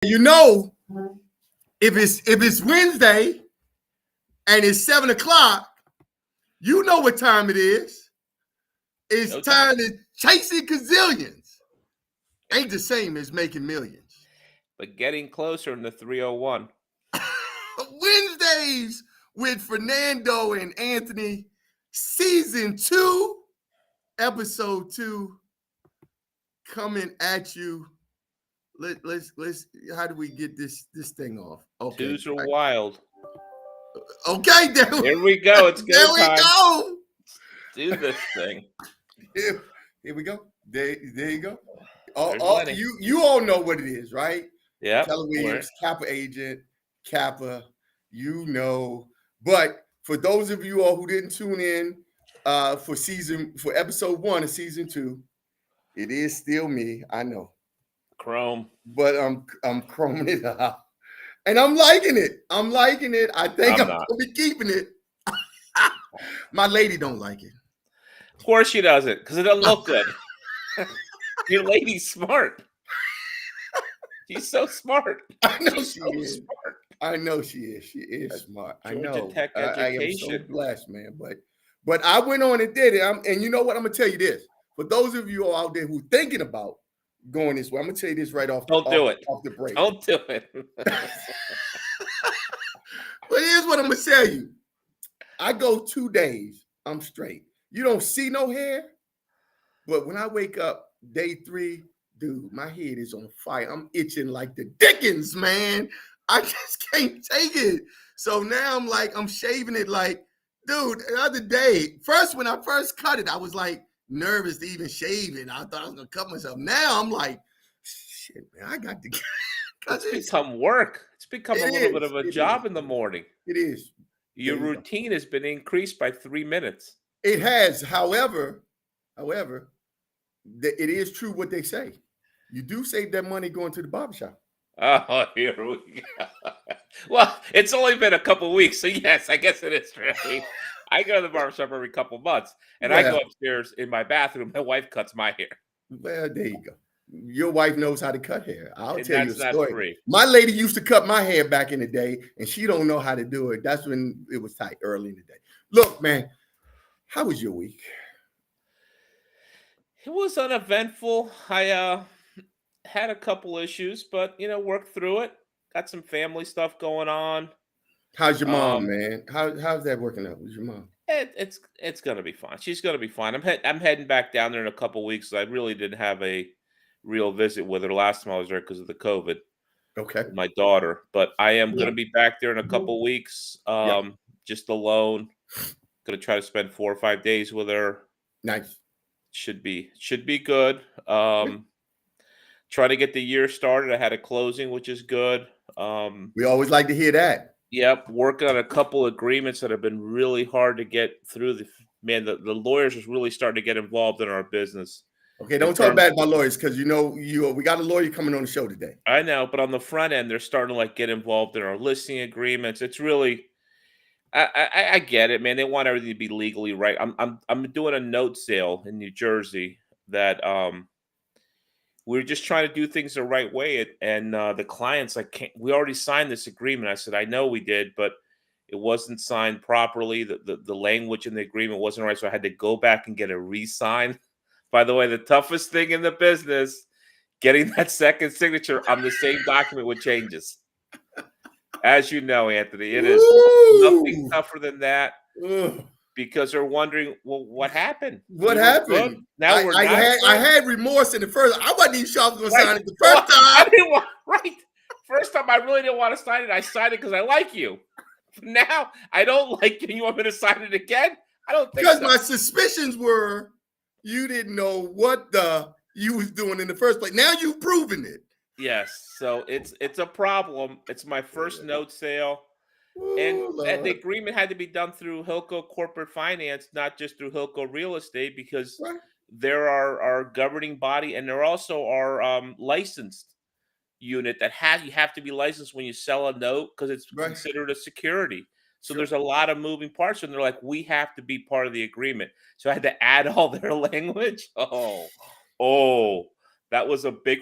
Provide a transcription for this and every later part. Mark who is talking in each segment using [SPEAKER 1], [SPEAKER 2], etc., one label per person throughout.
[SPEAKER 1] You know, if it's Wednesday and it's 7 o'clock, you know what time it is. It's
[SPEAKER 2] No
[SPEAKER 1] time to chasing gazillions. Ain't the same as making millions.
[SPEAKER 2] But getting closer in the 301.
[SPEAKER 1] Wednesdays with Fernando and Anthony, season 2, episode 2, coming at you. Let's how do we get this thing off? Okay.
[SPEAKER 2] Twos are wild.
[SPEAKER 1] Okay,
[SPEAKER 2] Here we go. It's
[SPEAKER 1] there
[SPEAKER 2] go
[SPEAKER 1] we
[SPEAKER 2] time.
[SPEAKER 1] go.
[SPEAKER 2] Do this thing.
[SPEAKER 1] Here we go. There you go.
[SPEAKER 2] There's
[SPEAKER 1] You all know what it is, right?
[SPEAKER 2] Yeah.
[SPEAKER 1] Keller Williams, Kappa agent, Kappa, you know. But for those of you all who didn't tune in for episode 1 of season 2, it is still me. I know.
[SPEAKER 2] Chrome.
[SPEAKER 1] But I'm chroming it up. And I'm liking it. I think I'm gonna be keeping it. My lady don't like it.
[SPEAKER 2] Of course she doesn't, because it doesn't look good. Your lady's smart. She's so smart.
[SPEAKER 1] I know she is. Smart. I know she is. She is smart. I know.
[SPEAKER 2] Tech education.
[SPEAKER 1] I am so blessed, man. But I went on and did it. And you know what? I'm gonna tell you this. For those of you out there who thinking about going this way, I'm gonna tell you this right off.
[SPEAKER 2] Don't do it.
[SPEAKER 1] Off the break.
[SPEAKER 2] Don't do it.
[SPEAKER 1] But here's what I'm gonna tell you. I go 2 days. I'm straight. You don't see no hair, but when I wake up day 3, dude, my head is on fire. I'm itching like the Dickens, man. I just can't take it. So now I'm shaving it like, dude, the other day, when I first cut it, I was like nervous to even shave it. I thought I was gonna cut myself. Now I'm like, shit, man, I got to
[SPEAKER 2] it's become work. It's become a little bit of a job in the morning.
[SPEAKER 1] It is.
[SPEAKER 2] Your routine has been increased by 3 minutes.
[SPEAKER 1] It has. However, it is true what they say. You do save that money going to the barbershop.
[SPEAKER 2] Oh, here we go. Well, it's only been a couple of weeks, so yes, I guess it is true. I go to the barbershop every couple of months, and I go upstairs in my bathroom. My wife cuts my hair.
[SPEAKER 1] Well, there you go. Your wife knows how to cut hair. I'll tell you a story.
[SPEAKER 2] Free.
[SPEAKER 1] My lady used to cut my hair back in the day, and she don't know how to do it. That's when it was tight, early in the day. Look, man, how was your week?
[SPEAKER 2] It was uneventful. I had a couple issues, but worked through it. Got some family stuff going on.
[SPEAKER 1] How's your mom, man? How's that working out with your mom?
[SPEAKER 2] It's gonna be fine. She's gonna be fine. I'm heading back down there in a couple weeks. I really didn't have a real visit with her last time I was there because of the COVID.
[SPEAKER 1] Okay.
[SPEAKER 2] With my daughter, but I am gonna be back there in a couple weeks. Just alone. Gonna try to spend 4 or 5 days with her.
[SPEAKER 1] Nice.
[SPEAKER 2] Should be good. Trying to get the year started. I had a closing, which is good.
[SPEAKER 1] We always like to hear that.
[SPEAKER 2] Yep, working on a couple agreements that have been really hard to get through. The lawyers is really starting to get involved in our business.
[SPEAKER 1] Okay, don't talk bad about lawyers because we got a lawyer coming on the show today.
[SPEAKER 2] I know, but on the front end, they're starting to get involved in our listing agreements. It's really, I get it, man. They want everything to be legally right. I'm doing a note sale in New Jersey that we're just trying to do things the right way. And the client's like, we already signed this agreement. I said, I know we did, but it wasn't signed properly. The language in the agreement wasn't right. So I had to go back and get a re-sign. By the way, the toughest thing in the business, getting that second signature on the same document with changes. As you know, Anthony, it is nothing tougher than that. Because they're wondering, well, what happened?
[SPEAKER 1] What happened?
[SPEAKER 2] Now
[SPEAKER 1] I had remorse in the first. I wasn't even sure I was going to sign it the first time.
[SPEAKER 2] I didn't want, First time, I really didn't want to sign it. I signed it because I like you. Now I don't like you. You want me to sign it again? I don't think so.
[SPEAKER 1] Because my suspicions were you didn't know what you was doing in the first place. Now you've proven it.
[SPEAKER 2] Yes, so it's a problem. It's my first note sale. And the agreement had to be done through Hilco Corporate Finance, not just through Hilco Real Estate, because they're our governing body, and they're also our licensed unit that you have to be licensed when you sell a note because it's considered a security. So there's a lot of moving parts, and they're like, we have to be part of the agreement. So I had to add all their language. Oh, that was a big.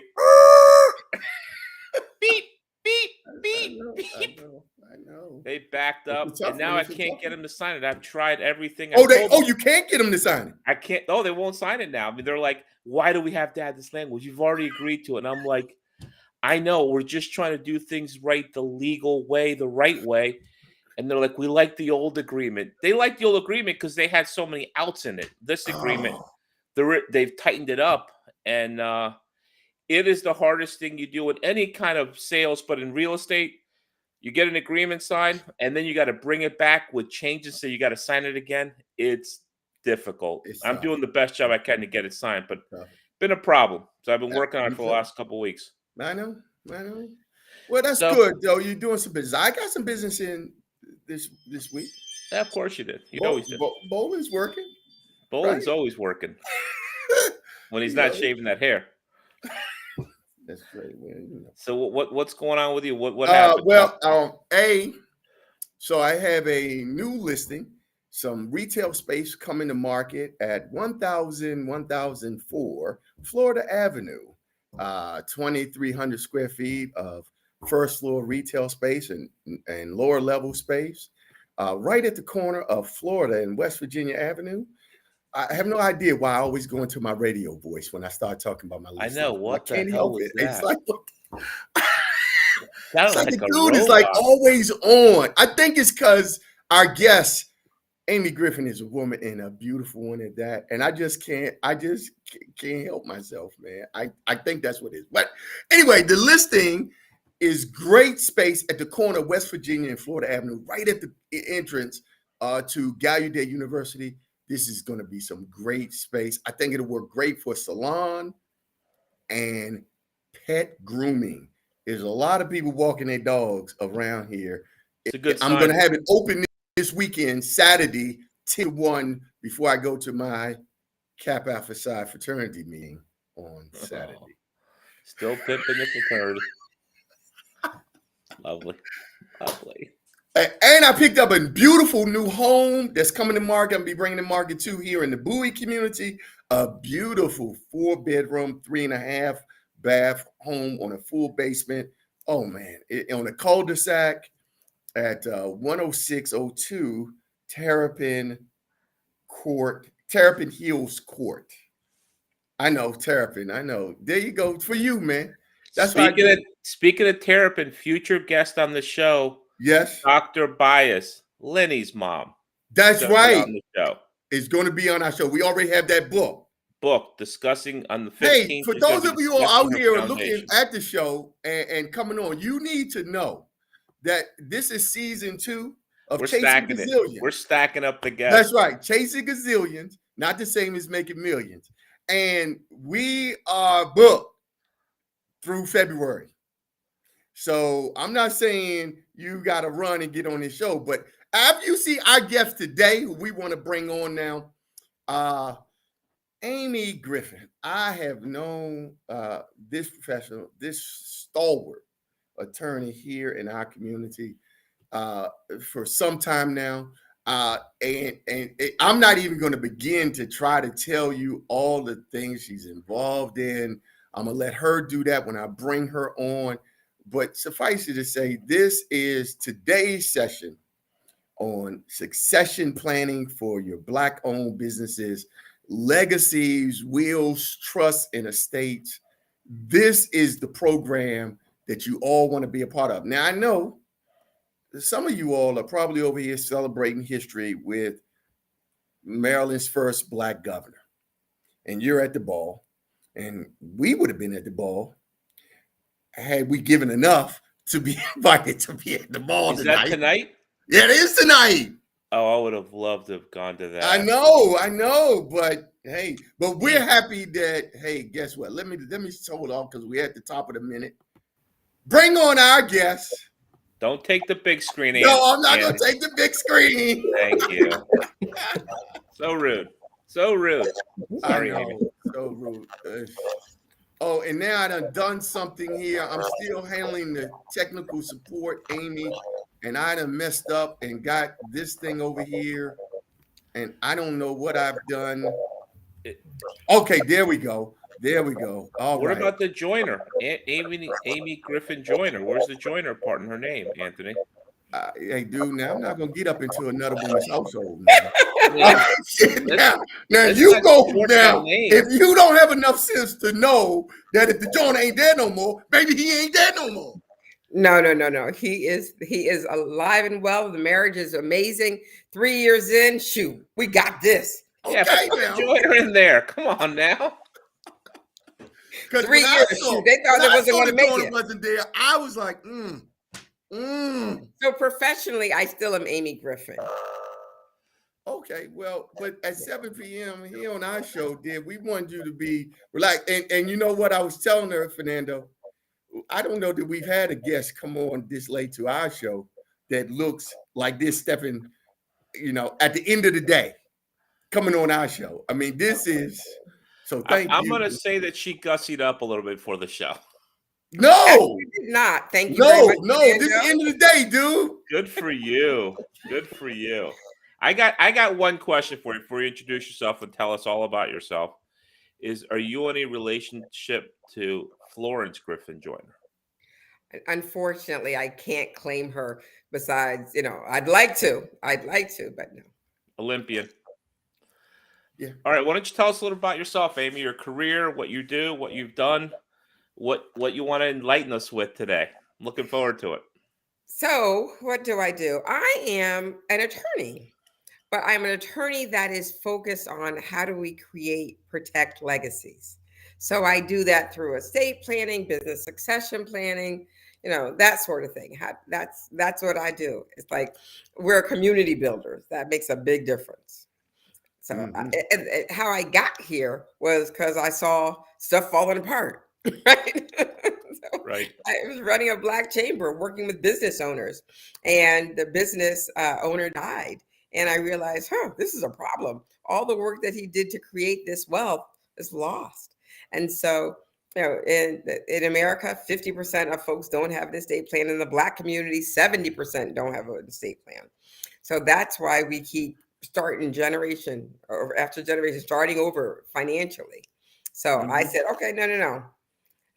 [SPEAKER 2] beep, beep,
[SPEAKER 1] I
[SPEAKER 2] beep,
[SPEAKER 1] know, I
[SPEAKER 2] beep.
[SPEAKER 1] know, I know.
[SPEAKER 2] They backed
[SPEAKER 1] It's
[SPEAKER 2] up,
[SPEAKER 1] a
[SPEAKER 2] and
[SPEAKER 1] tough one.
[SPEAKER 2] now I
[SPEAKER 1] It's a
[SPEAKER 2] can't
[SPEAKER 1] tough
[SPEAKER 2] get
[SPEAKER 1] one.
[SPEAKER 2] them to sign it. I've tried everything. I
[SPEAKER 1] Oh,
[SPEAKER 2] told them
[SPEAKER 1] you can't get them to sign it.
[SPEAKER 2] I can't. Oh, they won't sign it now. I mean, they're like, "Why do we have to add this language? You've already agreed to it." And I'm like, "I know. We're just trying to do things right, the legal way, the right way." And they're like, "We like the old agreement." They like the old agreement because they had so many outs in it. This agreement,
[SPEAKER 1] Oh,
[SPEAKER 2] they've tightened it up, and it is the hardest thing you do in any kind of sales, but in real estate, you get an agreement signed, and then you got to bring it back with changes, so you got to sign it again. It's difficult.
[SPEAKER 1] it's
[SPEAKER 2] I'm
[SPEAKER 1] tough.
[SPEAKER 2] doing the best job I
[SPEAKER 1] It's
[SPEAKER 2] can to get it signed, but
[SPEAKER 1] tough.
[SPEAKER 2] been a problem. So I've been working on it
[SPEAKER 1] Me
[SPEAKER 2] for the
[SPEAKER 1] too.
[SPEAKER 2] last couple of weeks.
[SPEAKER 1] I know. I know. Well, that's
[SPEAKER 2] So,
[SPEAKER 1] good though. You're doing some business. I got some business in this week.
[SPEAKER 2] yeah, of course you did. You always did.
[SPEAKER 1] Bowling's working, right?
[SPEAKER 2] Bowling's always working when he's
[SPEAKER 1] You
[SPEAKER 2] not
[SPEAKER 1] know,
[SPEAKER 2] shaving that hair.
[SPEAKER 1] that's right, man.
[SPEAKER 2] So what's going on with you? What happened?
[SPEAKER 1] Well, so I have a new listing, some retail space coming to market at 1004 Florida Avenue, 2,300 square feet of first floor retail space and lower level space, right at the corner of Florida and West Virginia Avenue. I have no idea why I always go into my radio voice when I start talking about my
[SPEAKER 2] I
[SPEAKER 1] listing.
[SPEAKER 2] know.
[SPEAKER 1] I
[SPEAKER 2] What the
[SPEAKER 1] can't
[SPEAKER 2] hell
[SPEAKER 1] help
[SPEAKER 2] was
[SPEAKER 1] it. It's
[SPEAKER 2] that?
[SPEAKER 1] like it's
[SPEAKER 2] Sounded
[SPEAKER 1] like
[SPEAKER 2] like
[SPEAKER 1] the
[SPEAKER 2] a
[SPEAKER 1] dude is like
[SPEAKER 2] robot.
[SPEAKER 1] always on. I think it's because our guest, Aimee Griffin, is a woman and a beautiful one at that. And I just can't help myself, man. I think that's what it is. But anyway, the listing is great space at the corner of West Virginia and Florida Avenue, right at the entrance to Gallaudet University. This is going to be some great space. I think it'll work great for salon and pet grooming. There's a lot of people walking their dogs around here.
[SPEAKER 2] It's a good
[SPEAKER 1] I'm going
[SPEAKER 2] sign.
[SPEAKER 1] to have it open this weekend, Saturday, 10-1, before I go to my Kappa Alpha Psi fraternity meeting on Saturday.
[SPEAKER 2] Oh, still pimping the fraternity. Lovely. Lovely.
[SPEAKER 1] And I picked up a beautiful new home that's coming to market. I'm going to be bringing to market too here in the Bowie community. A beautiful 4-bedroom, 3.5 bath home on a full basement. Oh, man. On a cul-de-sac at 10602 Terrapin Hills Court. I know, Terrapin. I know. There you go. For you, man. That's what I do.
[SPEAKER 2] Speaking of Terrapin, future guest on the show,
[SPEAKER 1] Yes.
[SPEAKER 2] Dr. Bias, Lenny's mom.
[SPEAKER 1] That's right.
[SPEAKER 2] On the show.
[SPEAKER 1] It's going to be on our show. We already have that book
[SPEAKER 2] Discussing on the 15th.
[SPEAKER 1] Hey, for those of you all out here looking at the show and coming on, you need to know that this is season 2 of Chasing Gazillions.
[SPEAKER 2] We're stacking up the guests.
[SPEAKER 1] That's right. Chasing Gazillions, not the same as Making Millions. And we are booked through February. So I'm not saying you got to run and get on this show, but after you see our guest today, who we want to bring on now, Aimee Griffin. I have known this professional, this stalwart attorney here in our community for some time now. And I'm not even going to begin to try to tell you all the things she's involved in. I'm going to let her do that when I bring her on. But suffice it to say, this is today's session on succession planning for your Black-owned businesses, legacies, wills, trusts, and estates. This is the program that you all want to be a part of. Now, I know some of you all are probably over here celebrating history with Maryland's first Black governor, and you're at the ball, and we would have been at the ball had we given enough to be invited to be at the ball
[SPEAKER 2] tonight.
[SPEAKER 1] Is
[SPEAKER 2] that tonight?
[SPEAKER 1] Yeah, it is tonight.
[SPEAKER 2] Oh, I would have loved to have gone to that.
[SPEAKER 1] I know, but hey, but we're happy that, hey, guess what? Let me hold on because we're at the top of the minute. Bring on our guest.
[SPEAKER 2] Don't take the big screen.
[SPEAKER 1] No, I'm not gonna take the big screen.
[SPEAKER 2] Thank you. So rude. So rude. Sorry,
[SPEAKER 1] I know,
[SPEAKER 2] Aimee.
[SPEAKER 1] so rude. Oh, and now I done something here. I'm still handling the technical support, Aimee, and I done messed up and got this thing over here, and I don't know what I've done. Okay, there we go. There we go. All
[SPEAKER 2] What
[SPEAKER 1] right.
[SPEAKER 2] about the joiner? Aimee Griffin Joyner. Where's the joiner part in her name, Anthony?
[SPEAKER 1] Hey, dude, now I'm not gonna get up into another woman's household now.
[SPEAKER 2] I mean, let's
[SPEAKER 1] Now
[SPEAKER 2] let's
[SPEAKER 1] you
[SPEAKER 2] not
[SPEAKER 1] go
[SPEAKER 2] short that
[SPEAKER 1] now.
[SPEAKER 2] name.
[SPEAKER 1] If you don't have enough sense to know that if the John ain't there no more, baby, he ain't there no more.
[SPEAKER 3] No. He is alive and well. The marriage is amazing. 3 years in, shoot, we got this.
[SPEAKER 2] Yeah, but
[SPEAKER 1] Okay,
[SPEAKER 2] put the
[SPEAKER 1] now.
[SPEAKER 2] joiner in there. Come on now.
[SPEAKER 1] Because
[SPEAKER 3] 3 years, shoot, they thought they wasn't going to make it.
[SPEAKER 1] Wasn't there. I was like,
[SPEAKER 3] So professionally, I still am Aimee Griffin.
[SPEAKER 1] Okay, well, but at 7 p.m. here on our show, dear, we wanted you to be relaxed. And you know what I was telling her, Fernando? I don't know that we've had a guest come on this late to our show that looks like this stepping, at the end of the day, coming on our show. I mean, this is so thank
[SPEAKER 2] I'm
[SPEAKER 1] you.
[SPEAKER 2] going to say that she gussied up a little bit before the show.
[SPEAKER 1] No,
[SPEAKER 3] did not. Thank you very much.
[SPEAKER 1] No, this is the end of the day, dude.
[SPEAKER 2] Good for you. Good for you. I got one question for you before you introduce yourself and tell us all about yourself. Are you in a relationship to Florence Griffin Joyner?
[SPEAKER 3] Unfortunately, I can't claim her. Besides, I'd like to, but no.
[SPEAKER 2] Olympian.
[SPEAKER 1] Yeah.
[SPEAKER 2] All right. Why don't you tell us a little about yourself, Aimee? Your career, what you do, what you've done, what you want to enlighten us with today. I'm looking forward to it.
[SPEAKER 3] So, what do? I am an attorney, but I'm an attorney that is focused on how do we protect legacies. So I do that through estate planning, business succession planning, that sort of thing. That's what I do. It's like we're community builders. That makes a big difference. So how I got here was because I saw stuff falling apart, right?
[SPEAKER 2] Right.
[SPEAKER 3] I was running a Black chamber, working with business owners, and the business owner died. And I realized, this is a problem. All the work that he did to create this wealth is lost. And so, in America, 50% of folks don't have an estate plan. In the Black community, 70% don't have an estate plan. So that's why we keep starting generation after generation, starting over financially. So I said, okay, no.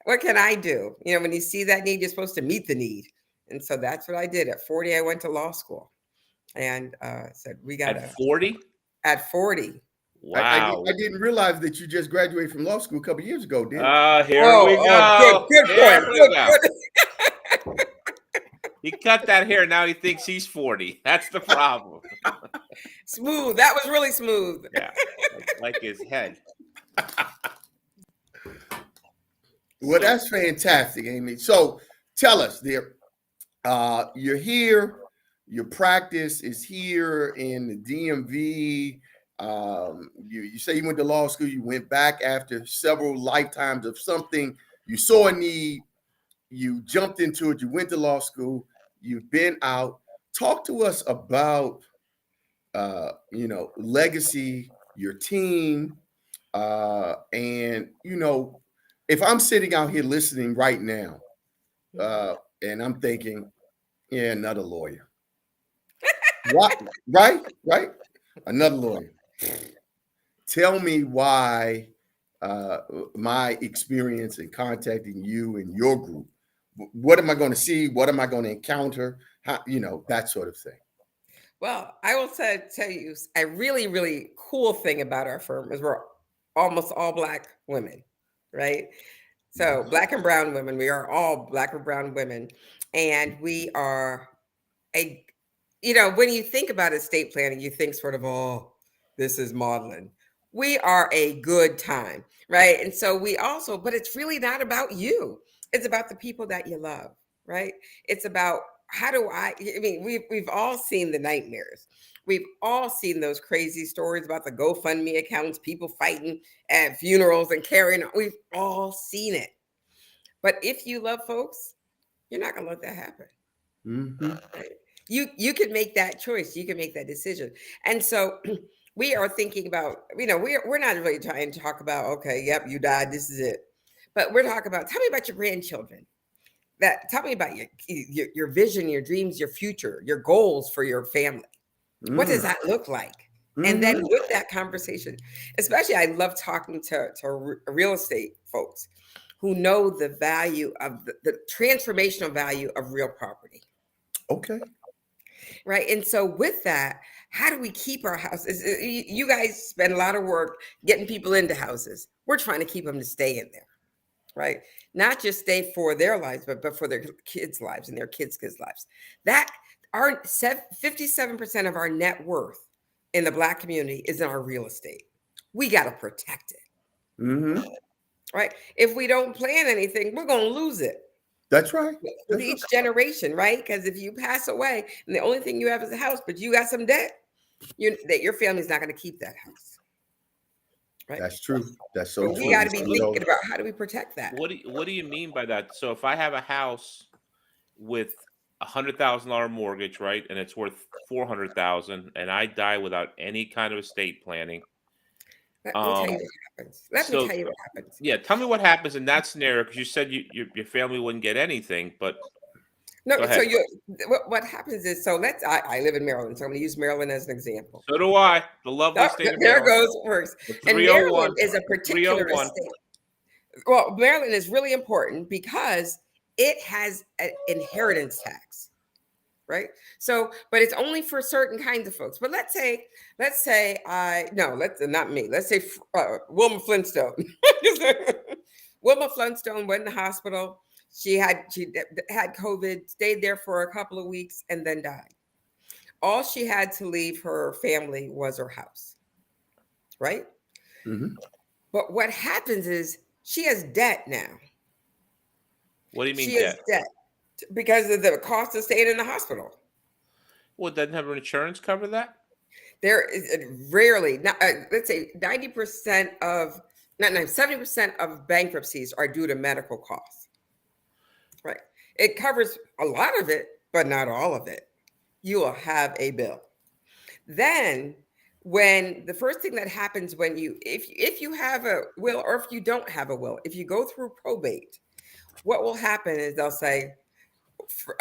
[SPEAKER 3] What can I do? When you see that need, you're supposed to meet the need. And so that's what I did. At 40, I went to law school and said, we got
[SPEAKER 2] At 40?
[SPEAKER 3] At 40.
[SPEAKER 2] Wow.
[SPEAKER 1] I didn't realize that you just graduated from law school a couple years ago, did you?
[SPEAKER 2] Here we go.
[SPEAKER 3] Good point.
[SPEAKER 2] Good. He cut that hair. Now he thinks he's 40. That's the problem.
[SPEAKER 3] Smooth. That was really smooth.
[SPEAKER 2] Yeah. Like his head.
[SPEAKER 1] Well, that's fantastic, Aimee. So tell us, dear, you're here, your practice is here in the DMV. You say you went to law school, you went back after several lifetimes of something, you saw a need, you jumped into it, you went to law school, you've been out. Talk to us about, legacy, your team, and, if I'm sitting out here listening right now, and I'm thinking, yeah, another lawyer. What? Right? Another lawyer. Tell me why my experience in contacting you and your group. What am I going to see? What am I going to encounter? How, that sort of thing.
[SPEAKER 3] Well, I will tell you a really, really cool thing about our firm is we're almost all Black women, right? So Black and brown women, we are all Black or brown women. And we are when you think about estate planning, you think sort of, this is maudlin. We are a good time, right? And so but it's really not about you. It's about the people that you love, right? It's about we've all seen the nightmares. We've all seen those crazy stories about the GoFundMe accounts, people fighting at funerals and carrying on. We've all seen it. But if you love folks, you're not going to let that happen. Right? You can make that choice. You can make that decision. And so we are thinking about, we're not really trying to talk about, okay, yep, you died, this is it. But we're talking about, tell me about your grandchildren. Tell me about your vision, your dreams, your future, your goals for your family. What does that look like? And then
[SPEAKER 1] Mhm.
[SPEAKER 3] with that conversation, especially I love talking to real estate folks who know the value of the transformational value of real property.
[SPEAKER 1] Okay.
[SPEAKER 3] Right. And so with that, how do we keep our houses? You guys spend a lot of work getting people into houses. We're trying to keep them to stay in there. Right. Not just stay for their lives, but for their kids' lives and their kids' lives. That our 57% of our net worth in the Black community is in our real estate. We got to protect it.
[SPEAKER 1] Mhm.
[SPEAKER 3] Right. If we don't plan anything, we're going to lose it
[SPEAKER 1] That's right.
[SPEAKER 3] with
[SPEAKER 1] That's right.
[SPEAKER 3] each generation, right? Because if you pass away and the only thing you have is a house, but you got some debt, that your family's not going to keep that house, right?
[SPEAKER 1] That's true. That's so
[SPEAKER 3] So we
[SPEAKER 1] true.
[SPEAKER 3] got to be
[SPEAKER 1] So,
[SPEAKER 3] thinking about how do we protect that.
[SPEAKER 2] What do you mean by that? So if I have a house with $100,000 mortgage, right, and it's worth 400,000, and I die without any kind of estate planning,
[SPEAKER 3] Let me tell you what happens. Let me
[SPEAKER 2] so
[SPEAKER 3] tell you what happens.
[SPEAKER 2] yeah, tell me what happens in that scenario because you said your family wouldn't get anything, but
[SPEAKER 3] No,
[SPEAKER 2] go
[SPEAKER 3] so
[SPEAKER 2] ahead.
[SPEAKER 3] what happens is, so I live in Maryland, so I'm going to use Maryland as an example.
[SPEAKER 2] So do I. The lovely
[SPEAKER 3] Oh,
[SPEAKER 2] state of
[SPEAKER 3] there
[SPEAKER 2] Maryland.
[SPEAKER 3] goes first.
[SPEAKER 2] The
[SPEAKER 3] And Maryland
[SPEAKER 2] 301.
[SPEAKER 3] is a
[SPEAKER 2] The
[SPEAKER 3] particular
[SPEAKER 2] 301.
[SPEAKER 3] estate. Well, Maryland is really important because it has an inheritance tax, right? So, but it's only for certain kinds of folks. But let's say let's not me. Let's say Wilma Flintstone. Wilma Flintstone went in the hospital. She had COVID, stayed there for a couple of weeks, and then died. All she had to leave her family was her house, right?
[SPEAKER 1] Mhm.
[SPEAKER 3] But what happens is she has debt now.
[SPEAKER 2] What do you mean
[SPEAKER 3] She has
[SPEAKER 2] debt?
[SPEAKER 3] debt because of the cost of staying in the hospital.
[SPEAKER 2] Well, doesn't have insurance cover that?
[SPEAKER 3] There is rarely, let's say 90% of, not 70% of bankruptcies are due to medical costs, right? It covers a lot of it, but not all of it. You will have a bill. Then when the first thing that happens when if you have a will or if you don't have a will, if you go through probate, what will happen is they'll say,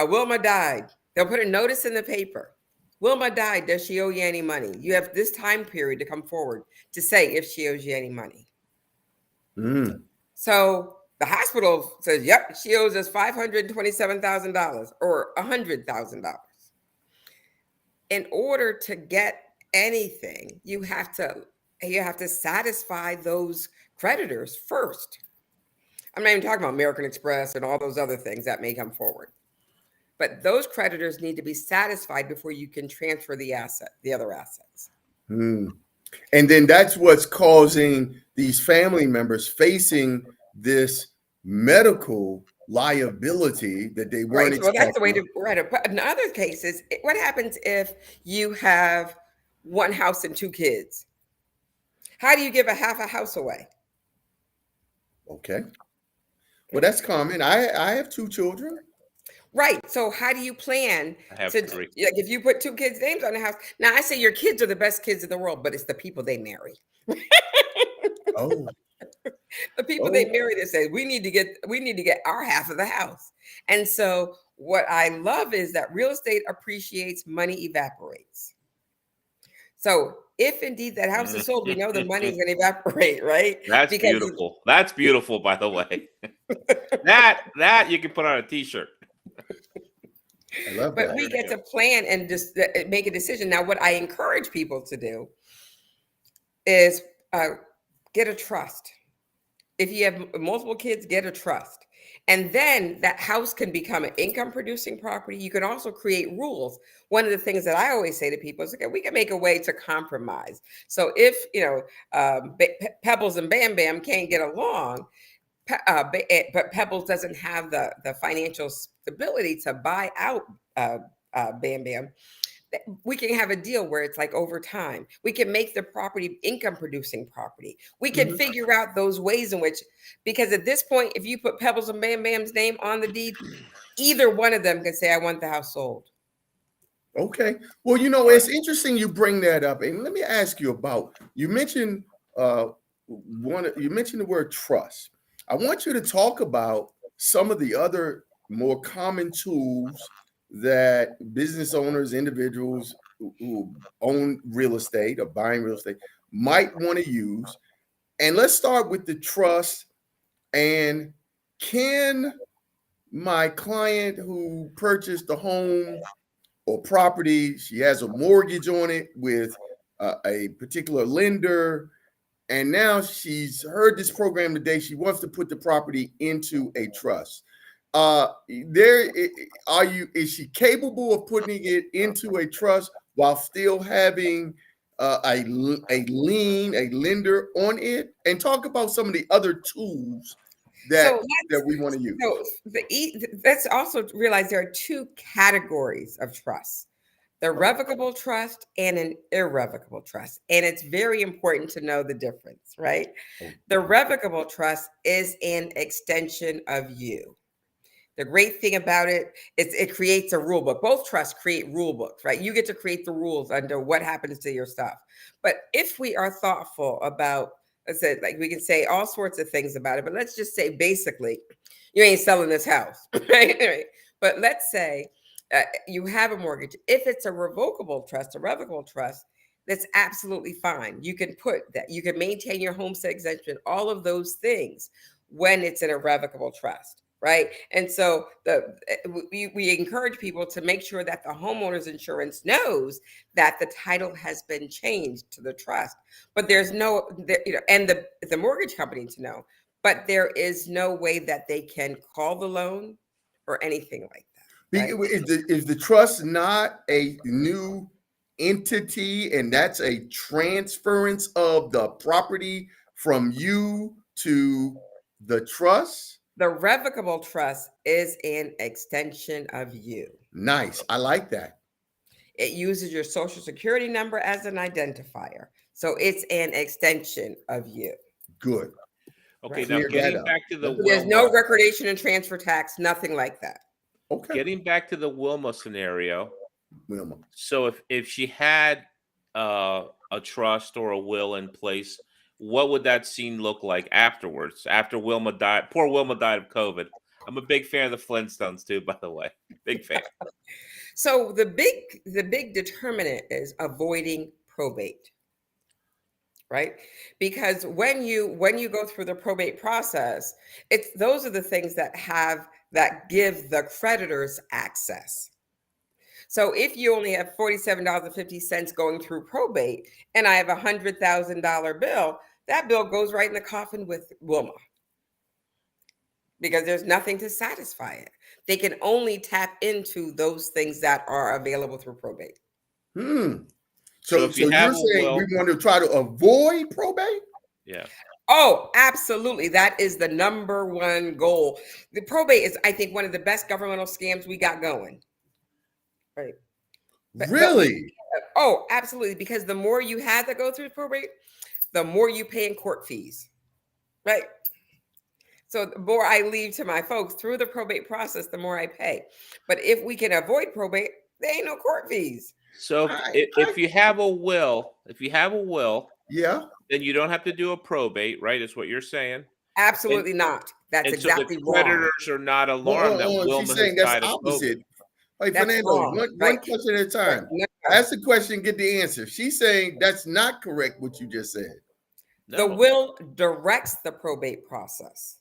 [SPEAKER 3] Wilma died. They'll put a notice in the paper. Wilma died. Does she owe you any money? You have this time period to come forward to say if she owes you any money.
[SPEAKER 1] Mm.
[SPEAKER 3] So the hospital says, yep, she owes us $527,000 or $100,000. In order to get anything, you have to satisfy those creditors first. I'm not even talking about American Express and all those other things that may come forward. But those creditors need to be satisfied before you can transfer the other assets.
[SPEAKER 1] Mm. And then that's what's causing these family members facing this medical liability that they weren't
[SPEAKER 3] Right. Well, that's the way
[SPEAKER 1] expecting.
[SPEAKER 3] to write it. But in other cases, what happens if you have one house and two kids? How do you give half a house away?
[SPEAKER 1] Okay. Well, that's common. I have two children.
[SPEAKER 3] Right. So how do you plan
[SPEAKER 2] I have
[SPEAKER 3] to,
[SPEAKER 2] 3.
[SPEAKER 3] like, if you put two kids' names on the house? Now, I say your kids are the best kids in the world, but it's the people they marry.
[SPEAKER 1] Oh,
[SPEAKER 3] The people they
[SPEAKER 1] oh.
[SPEAKER 3] marry that say we need to get our half of the house. And so what I love is that real estate appreciates, money evaporates. So if indeed that house is sold, we know the money is going to evaporate, right?
[SPEAKER 2] That's
[SPEAKER 3] Because
[SPEAKER 2] beautiful. That's beautiful, by the way. That you can put on a T-shirt.
[SPEAKER 1] I love
[SPEAKER 3] but
[SPEAKER 1] that.
[SPEAKER 3] we get to plan and just make a decision. Now, what I encourage people to do is get a trust. If you have multiple kids, get a trust. And then that house can become an income producing property. You can also create rules. One of the things that I always say to people is, okay, we can make a way to compromise. So if, Pebbles and Bam Bam can't get along, but Pebbles doesn't have the financial stability to buy out Bam Bam, we can have a deal where it's like over time. We can make the property income producing property. We can
[SPEAKER 1] Mhm.
[SPEAKER 3] figure out those ways in which, because at this point, if you put Pebbles and Bam Bam's name on the deed, either one of them can say, I want the house sold.
[SPEAKER 1] Okay. Well, it's interesting you bring that up. And let me ask you about, you mentioned you mentioned the word trust. I want you to talk about some of the other more common tools that business owners, individuals who own real estate or buying real estate might want to use. And let's start with the trust. And can my client who purchased the home or property, she has a mortgage on it with a particular lender, and now she's heard this program today. She wants to put the property into a trust. Is she capable of putting it into a trust while still having a lien, a lender on it? And talk about some of the other tools that we want to use.
[SPEAKER 3] So let's also realize there are two categories of trust: the revocable trust and an irrevocable trust. And it's very important to know the difference, right? The revocable trust is an extension of you. The great thing about it is it creates a rule book. Both trusts create rule books, right? You get to create the rules under what happens to your stuff. But if we are thoughtful about, let's say, like, we can say all sorts of things about it, but let's just say basically, you ain't selling this house, right? But let's say you have a mortgage. If it's a revocable trust, a revocable trust, that's absolutely fine. You can put that, you can maintain your homestead exemption, all of those things when it's in a revocable trust, right? And so we encourage people to make sure that the homeowner's insurance knows that the title has been changed to the trust, but there's no, and the mortgage company to know, but there is no way that they can call the loan or anything like that. Right?
[SPEAKER 1] Is the trust not a new entity, and that's a transference of the property from you to the trust?
[SPEAKER 3] The revocable trust is an extension of you.
[SPEAKER 1] Nice. I like that.
[SPEAKER 3] It uses your social security number as an identifier. So it's an extension of you.
[SPEAKER 1] Good.
[SPEAKER 2] Okay,
[SPEAKER 1] Right.
[SPEAKER 2] now getting back to the
[SPEAKER 3] There's no recordation and transfer tax, nothing like that.
[SPEAKER 1] Okay.
[SPEAKER 2] Getting back to the Wilma scenario.
[SPEAKER 1] Wilma.
[SPEAKER 2] So if she had a trust or a will in place, what would that scene look like afterwards? After Wilma died, poor Wilma died of COVID. I'm a big fan of the Flintstones too, by the way. Big fan.
[SPEAKER 3] So the big determinant is avoiding probate. Right? Because when you go through the probate process, those are the things that give the creditors access. So if you only have $47.50 going through probate, and I have a $100,000 bill, that bill goes right in the coffin with Wilma, because there's nothing to satisfy it. They can only tap into those things that are available through probate.
[SPEAKER 1] So you're saying we want to try to avoid probate?
[SPEAKER 2] Yeah.
[SPEAKER 3] Oh, absolutely. That is the number one goal. The probate is, I think, one of the best governmental scams we got going. Right.
[SPEAKER 1] Really?
[SPEAKER 3] Oh, absolutely. Because the more you have to go through probate, the more you pay in court fees. Right. So the more I leave to my folks through the probate process, the more I pay. But if we can avoid probate, there ain't no court fees.
[SPEAKER 2] So if you have a will,
[SPEAKER 1] yeah,
[SPEAKER 2] then you don't have to do a probate, right? Is what you're saying?
[SPEAKER 3] Absolutely not. That's exactly
[SPEAKER 2] so the creditors are not alarmed that Wilma
[SPEAKER 1] she's saying
[SPEAKER 2] has
[SPEAKER 1] that's
[SPEAKER 2] died of
[SPEAKER 1] opposite.
[SPEAKER 2] COVID.
[SPEAKER 1] Like, Fernando, one question at a time.
[SPEAKER 3] Right.
[SPEAKER 1] Ask the question, get the answer. She's saying that's not correct what you just said.
[SPEAKER 3] No. The will directs the probate process.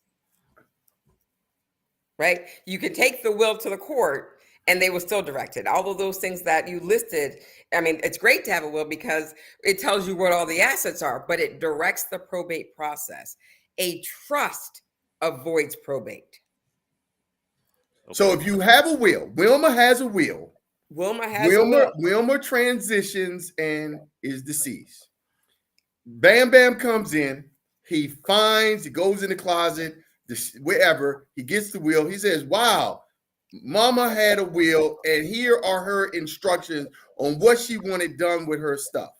[SPEAKER 3] Right? You can take the will to the court and they will still direct it. All of those things that you listed, I mean, it's great to have a will because it tells you what all the assets are, but it directs the probate process. A trust avoids probate.
[SPEAKER 1] Okay. So if you have a will, Wilma has a will. Wilma transitions and is deceased. Bam Bam comes in. He goes in the closet, wherever. He gets the will. He says, wow, Mama had a will, and here are her instructions on what she wanted done with her stuff.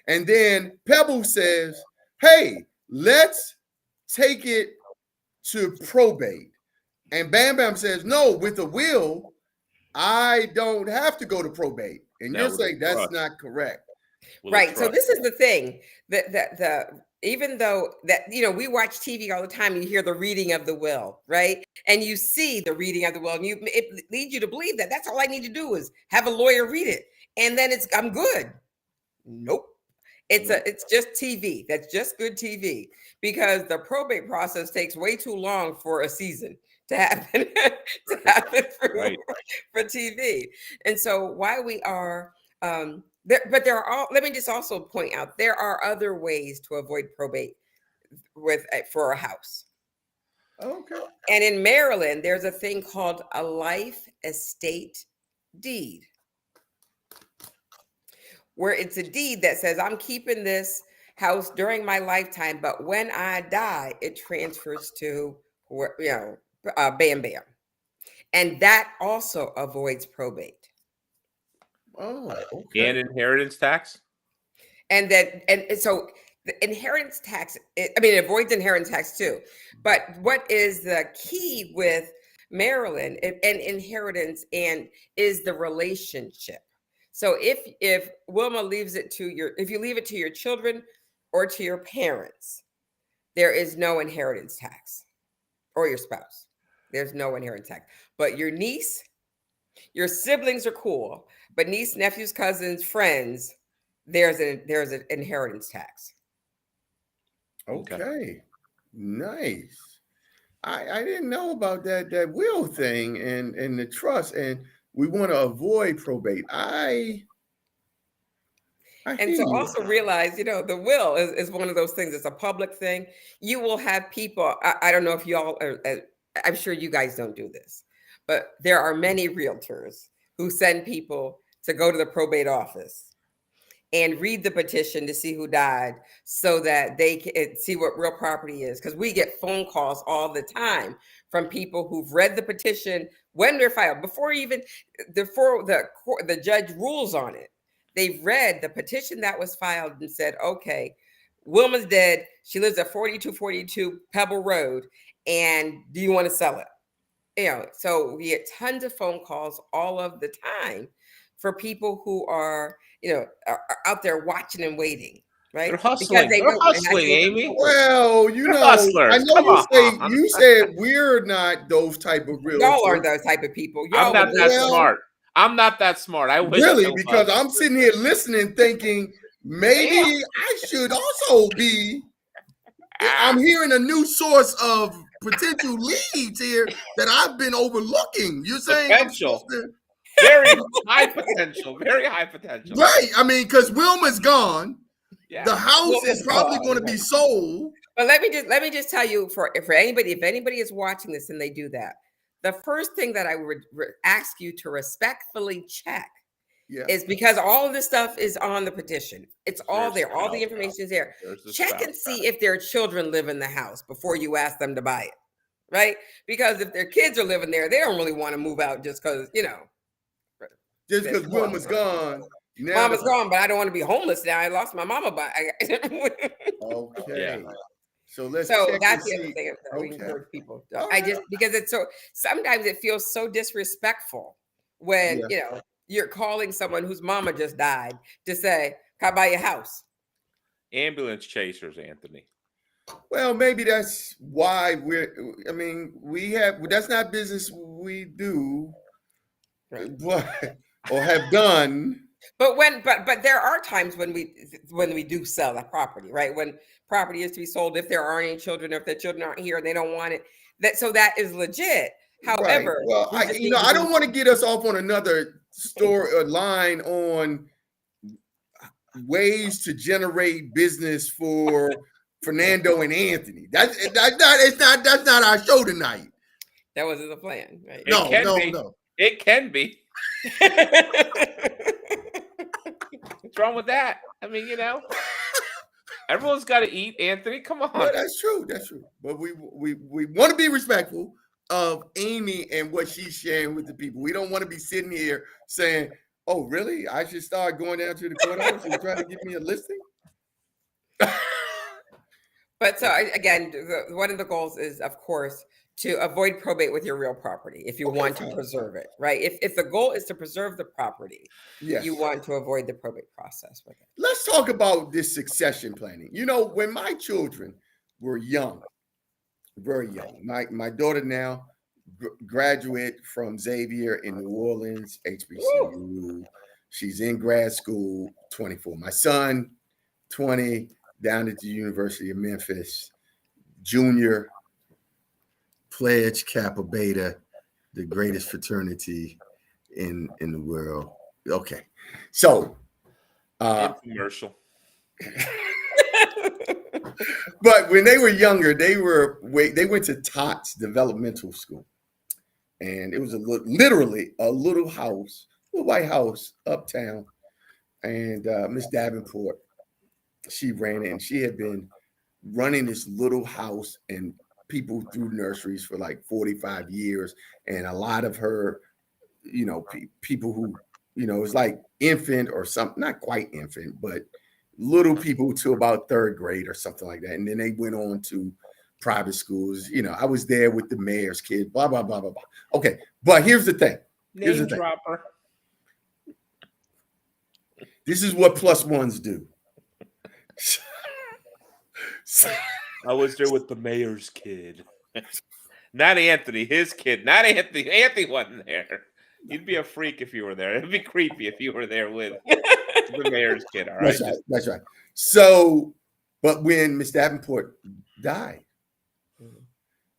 [SPEAKER 1] And then Pebble says, hey, let's take it to probate. And Bam Bam says, no, with a will, I don't have to go to probate. And you're saying that's not correct.
[SPEAKER 3] Right. So this is the thing that even though that, we watch TV all the time, you hear the reading of the will, right? And you see the reading of the will, and it leads you to believe that that's all I need to do is have a lawyer read it, and then I'm good. Nope. It's just TV. That's just good TV, because the probate process takes way too long for a season to happen for TV. And so while we are there are let me just also point out, there are other ways to avoid probate for a house.
[SPEAKER 1] Okay.
[SPEAKER 3] And in Maryland, there's a thing called a life estate deed, where it's a deed that says I'm keeping this house during my lifetime, but when I die, it transfers to Bam Bam, and that also avoids probate.
[SPEAKER 1] Oh, okay.
[SPEAKER 2] And inheritance tax.
[SPEAKER 3] And so the inheritance tax, it avoids inheritance tax too. But what is the key with Maryland and inheritance is the relationship. So if Wilma leaves it if you leave it to your children or to your parents, there is no inheritance tax, or your spouse. There's no inheritance tax. But your niece, your siblings are cool, but niece, nephews, cousins, friends, there's an inheritance tax.
[SPEAKER 1] Okay. Nice. I didn't know about that will thing and the trust, and we want to avoid probate.
[SPEAKER 3] And so also realize, the will is one of those things. It's a public thing. You will have people, I don't know if y'all are, I'm sure you guys don't do this, but there are many realtors who send people to go to the probate office and read the petition to see who died, so that they can see what real property is. Because we get phone calls all the time from people who've read the petition when they're filed, before the judge rules on it. They've read the petition that was filed and said, okay, Wilma's dead. She lives at 4242 Pebble Road. And do you want to sell it? So we get tons of phone calls all of the time for people who are out there watching and waiting, right?
[SPEAKER 2] They're hustling. They're hustling, Aimee.
[SPEAKER 1] Well,
[SPEAKER 2] hustlers.
[SPEAKER 1] I know you said we're not those type of realtors.
[SPEAKER 3] Y'all aren't those type of people.
[SPEAKER 2] I'm not that smart. I'm not that smart. I wish.
[SPEAKER 1] Really, because I'm sitting here listening, thinking maybe I should also be. I'm hearing a new source of potential leads here that I've been overlooking. You're saying
[SPEAKER 2] potential. Very high potential. Very high potential.
[SPEAKER 1] Right. Because Wilma's gone.
[SPEAKER 2] Yeah.
[SPEAKER 1] The house is probably going to be sold.
[SPEAKER 3] But let me just tell you, for anybody, if anybody is watching this and they do that, the first thing that I would ask you to respectfully check is, because all of this stuff is on the petition. It's all there. All the information is there. Check and see if their children live in the house before you ask them to buy it. Right? Because if their kids are living there, they don't really want to move out just because,
[SPEAKER 1] just because Wilma's gone.
[SPEAKER 3] Mama's gone, but I don't want to be homeless now. I lost my mama.
[SPEAKER 1] Okay. So that's
[SPEAKER 3] the other thing that we encourage people. Because it's sometimes it feels so disrespectful when you're calling someone whose mama just died to say, "Can I buy your house?"
[SPEAKER 2] Ambulance chasers, Anthony.
[SPEAKER 1] Well, maybe that's why that's not business we do, right. or have done.
[SPEAKER 3] But there are times when we do sell a property, right? When property is to be sold, if there aren't any children, if the children aren't here and they don't want it, that is legit. However,
[SPEAKER 1] right. Well, I don't want to get us off on another story or line on ways to generate business for Fernando and Anthony. That's not our show tonight.
[SPEAKER 3] That wasn't the plan, right?
[SPEAKER 1] No.
[SPEAKER 2] It can be. What's wrong with that? Everyone's got to eat, Anthony. Come on.
[SPEAKER 1] Well, that's true. But we want to be respectful of Aimee and what she's sharing with the people. We don't want to be sitting here saying, "Oh, really? I should start going down to the courthouse and try to give me a listing."
[SPEAKER 3] But so again, one of the goals is, of course, to avoid probate with your real property if you
[SPEAKER 1] Okay,
[SPEAKER 3] want to
[SPEAKER 1] fine.
[SPEAKER 3] preserve it, right? If the goal is to preserve the property,
[SPEAKER 1] Yes.
[SPEAKER 3] you want to avoid the probate process with it.
[SPEAKER 1] Let's talk about this succession planning. You know, when my children were young, very young, my daughter now graduate from Xavier in New Orleans,
[SPEAKER 3] Woo!
[SPEAKER 1] HBCU. She's in grad school, 24. My son, 20, down at the University of Memphis, junior, pledge Kappa Beta, the greatest fraternity in the world. Okay, so
[SPEAKER 2] Infomercial.
[SPEAKER 1] but when they were younger, they went to Tots Developmental School, and it was literally a little house, little white house uptown, and Miss Davenport, she ran it, and she had been running this little house and people through nurseries for like 45 years, and a lot of her, you know, people who, you know, it's like infant or something, not quite infant, but little people to about third grade or something like that. And then they went on to private schools. You know, I was there with the mayor's kid, blah, blah, blah, blah, blah. Okay. But here's the thing.
[SPEAKER 2] Name dropper.
[SPEAKER 1] This is what plus ones do.
[SPEAKER 2] I was there with the mayor's kid. Not Anthony, his kid. Not Anthony. Anthony wasn't there. You'd be a freak if you were there. It'd be creepy if you were there with the mayor's kid. All right.
[SPEAKER 1] That's right. That's right. So, but when Miss Davenport died,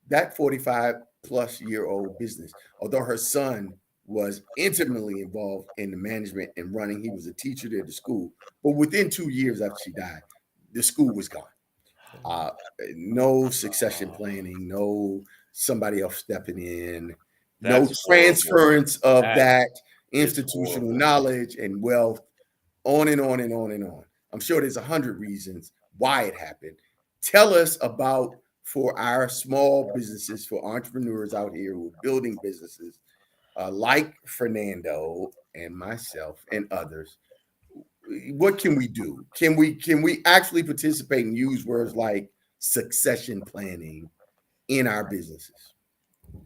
[SPEAKER 1] that 45-plus-year-old business, although her son was intimately involved in the management and running, he was a teacher there at the school. But within 2 years after she died, the school was gone. No succession planning, no somebody else stepping in, no transference of that institutional knowledge and wealth, on and on and on and on. I'm sure there's 100 reasons why it happened. Tell us about, for our small businesses, for entrepreneurs out here who are building businesses, like Fernando and myself and others, what can we do? Can we actually participate and use words like succession planning in our businesses?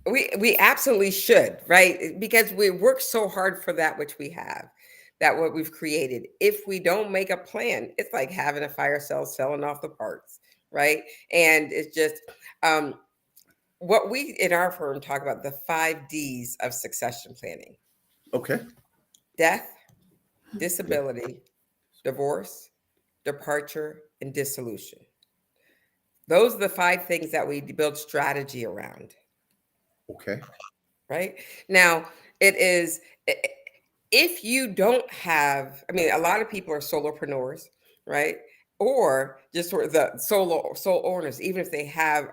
[SPEAKER 3] We absolutely should, right? Because we work so hard for that which we have, that what we've created. If we don't make a plan, it's like having a fire sale, selling off the parts, right? And it's just what we in our firm talk about, the 5 Ds of succession planning.
[SPEAKER 1] Okay.
[SPEAKER 3] Death, disability, divorce, departure, and dissolution. Those are the 5 things that we build strategy around.
[SPEAKER 1] Okay.
[SPEAKER 3] Right now, it is, if you don't have, I mean, a lot of people are solopreneurs, right? Or just sort of the sole owners, even if they have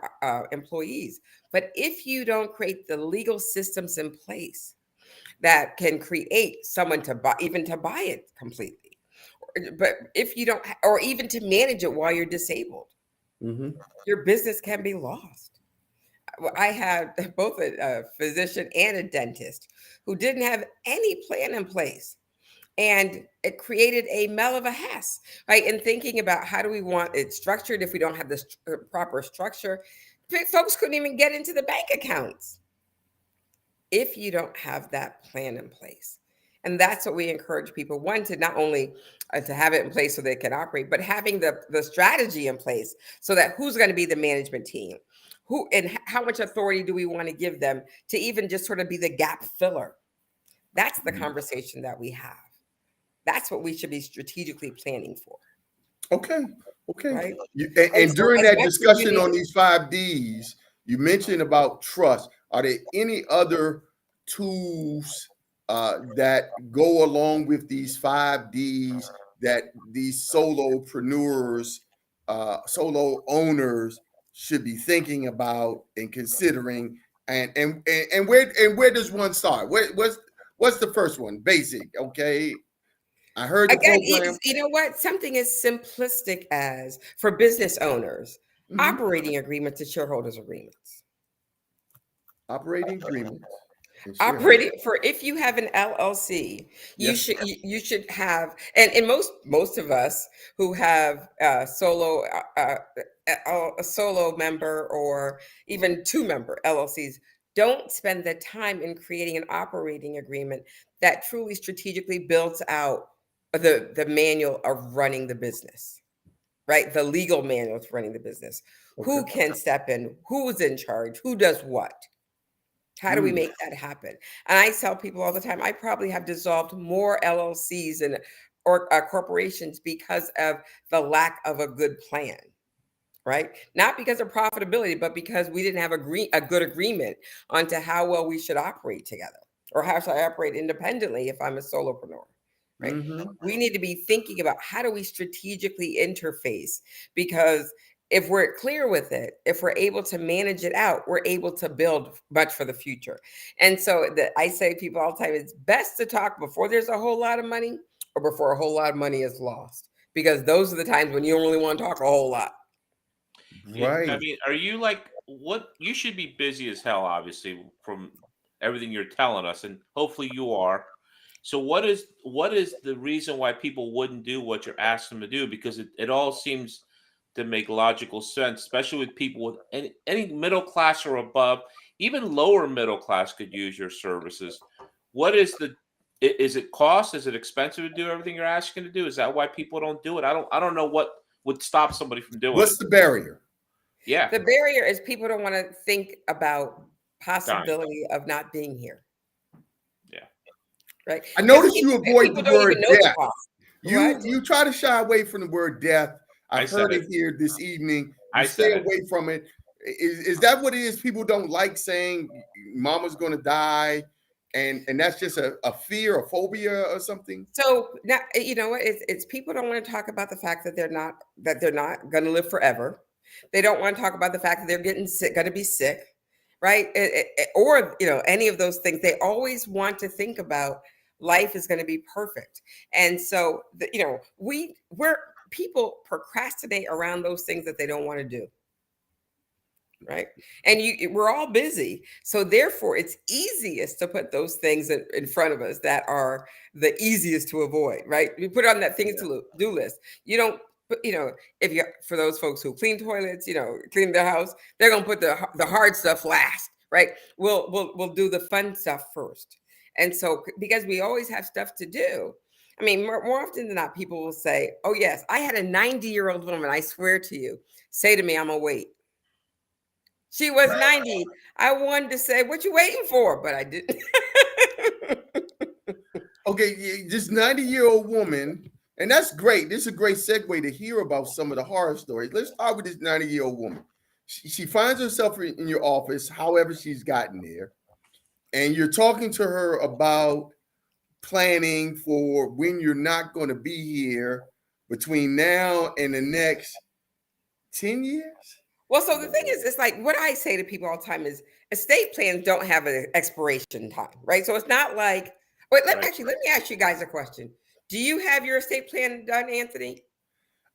[SPEAKER 3] employees. But if you don't create the legal systems in place that can create someone to buy, even to buy it completely, but if you don't, or even to manage it while you're disabled, your business can be lost. I had both a physician and a dentist who didn't have any plan in place. And it created a mell of a mess, right? And thinking about how do we want it structured if we don't have the proper structure, folks couldn't even get into the bank accounts if you don't have that plan in place. And that's what we encourage people, one, to not only to have it in place so they can operate, but having the strategy in place so that who's going to be the management team, who and how much authority do we want to give them to even just sort of be the gap filler. That's the conversation that we have. That's what we should be strategically planning for.
[SPEAKER 1] Okay. Okay.
[SPEAKER 3] Right?
[SPEAKER 1] And during that discussion on these 5 Ds, you mentioned about trust. Are there any other tools that go along with these 5 Ds that these solopreneurs, solo owners should be thinking about and considering? And where does one start? What's the first one? Basic. Okay. I heard the program.
[SPEAKER 3] You know what? Something as simplistic as, for business owners, operating agreements and shareholders agreements.
[SPEAKER 1] Operating agreements.
[SPEAKER 3] Operating for if you have an LLC, you
[SPEAKER 1] Yes.
[SPEAKER 3] you should have, and most of us who have a solo member or even 2-member LLCs don't spend the time in creating an operating agreement that truly strategically builds out the manual of running the business, right? The legal manual of running the business. Who
[SPEAKER 1] Okay.
[SPEAKER 3] can step in? Who's in charge? Who does what? How do we make that happen? And I tell people all the time, I probably have dissolved more LLCs and or corporations because of the lack of a good plan, right? Not because of profitability, but because we didn't have a good agreement onto how well we should operate together or how should I operate independently if I'm a solopreneur, right? We need to be thinking about how do we strategically interface, because if we're clear with it, if we're able to manage it out, we're able to build much for the future. And so I say to people all the time, it's best to talk before there's a whole lot of money or before a whole lot of money is lost, because those are the times when you don't really want to talk a whole lot.
[SPEAKER 1] Right.
[SPEAKER 2] I mean, are you like what? You should be busy as hell, obviously, from everything you're telling us, and hopefully you are. So, what is the reason why people wouldn't do what you're asking them to do? Because it all seems to make logical sense, especially with people with any middle class or above, even lower middle class could use your services. What is is it cost? Is it expensive to do everything you're asking to do? Is that why people don't do it? I don't know what would stop somebody from doing
[SPEAKER 1] What's
[SPEAKER 2] it.
[SPEAKER 1] the barrier?
[SPEAKER 2] Yeah,
[SPEAKER 3] The barrier is people don't want to think about
[SPEAKER 2] dying.
[SPEAKER 3] possibility of not being here,
[SPEAKER 2] Yeah.
[SPEAKER 3] right?
[SPEAKER 1] I
[SPEAKER 3] Because
[SPEAKER 1] noticed you avoid the
[SPEAKER 3] people don't
[SPEAKER 1] word
[SPEAKER 3] even know the
[SPEAKER 1] death.
[SPEAKER 3] cost.
[SPEAKER 1] You
[SPEAKER 3] What?
[SPEAKER 1] you try to shy away from the word death.
[SPEAKER 2] I
[SPEAKER 1] I've
[SPEAKER 2] said
[SPEAKER 1] heard
[SPEAKER 2] it.
[SPEAKER 1] it here this evening. You
[SPEAKER 2] I
[SPEAKER 1] stay
[SPEAKER 2] said it.
[SPEAKER 1] away from it. Is that what it is? People don't like saying mama's gonna die, and that's just a fear, a phobia, or something.
[SPEAKER 3] So now you know what? It's people don't want to talk about the fact that they're not going to live forever. They don't want to talk about the fact that they're getting sick, going to be sick, right? Or any of those things. They always want to think about life is going to be perfect, and so we're people procrastinate around those things that they don't want to do. Right. And we're all busy. So therefore, it's easiest to put those things in front of us that are the easiest to avoid. Right. We put on that things to do list. You don't put, if you, for those folks who clean toilets, clean their house, they're going to put the hard stuff last. Right. We'll do the fun stuff first. And so because we always have stuff to do. I mean, more often than not, people will say, oh, yes, I had a 90-year-old woman, I swear to you, say to me, I'm going to wait. She was 90. I wanted to say, what you waiting for? But I didn't.
[SPEAKER 1] Okay, this 90-year-old woman, and that's great. This is a great segue to hear about some of the horror stories. Let's start with this 90-year-old woman. She finds herself in your office, however she's gotten there, and you're talking to her about planning for when you're not going to be here between now and the next 10 years.
[SPEAKER 3] Well, so the thing is, it's like what I say to people all the time is estate plans don't have an expiration time, right? So it's not like, wait, let me ask you guys a question. Do you have your estate plan done, Anthony?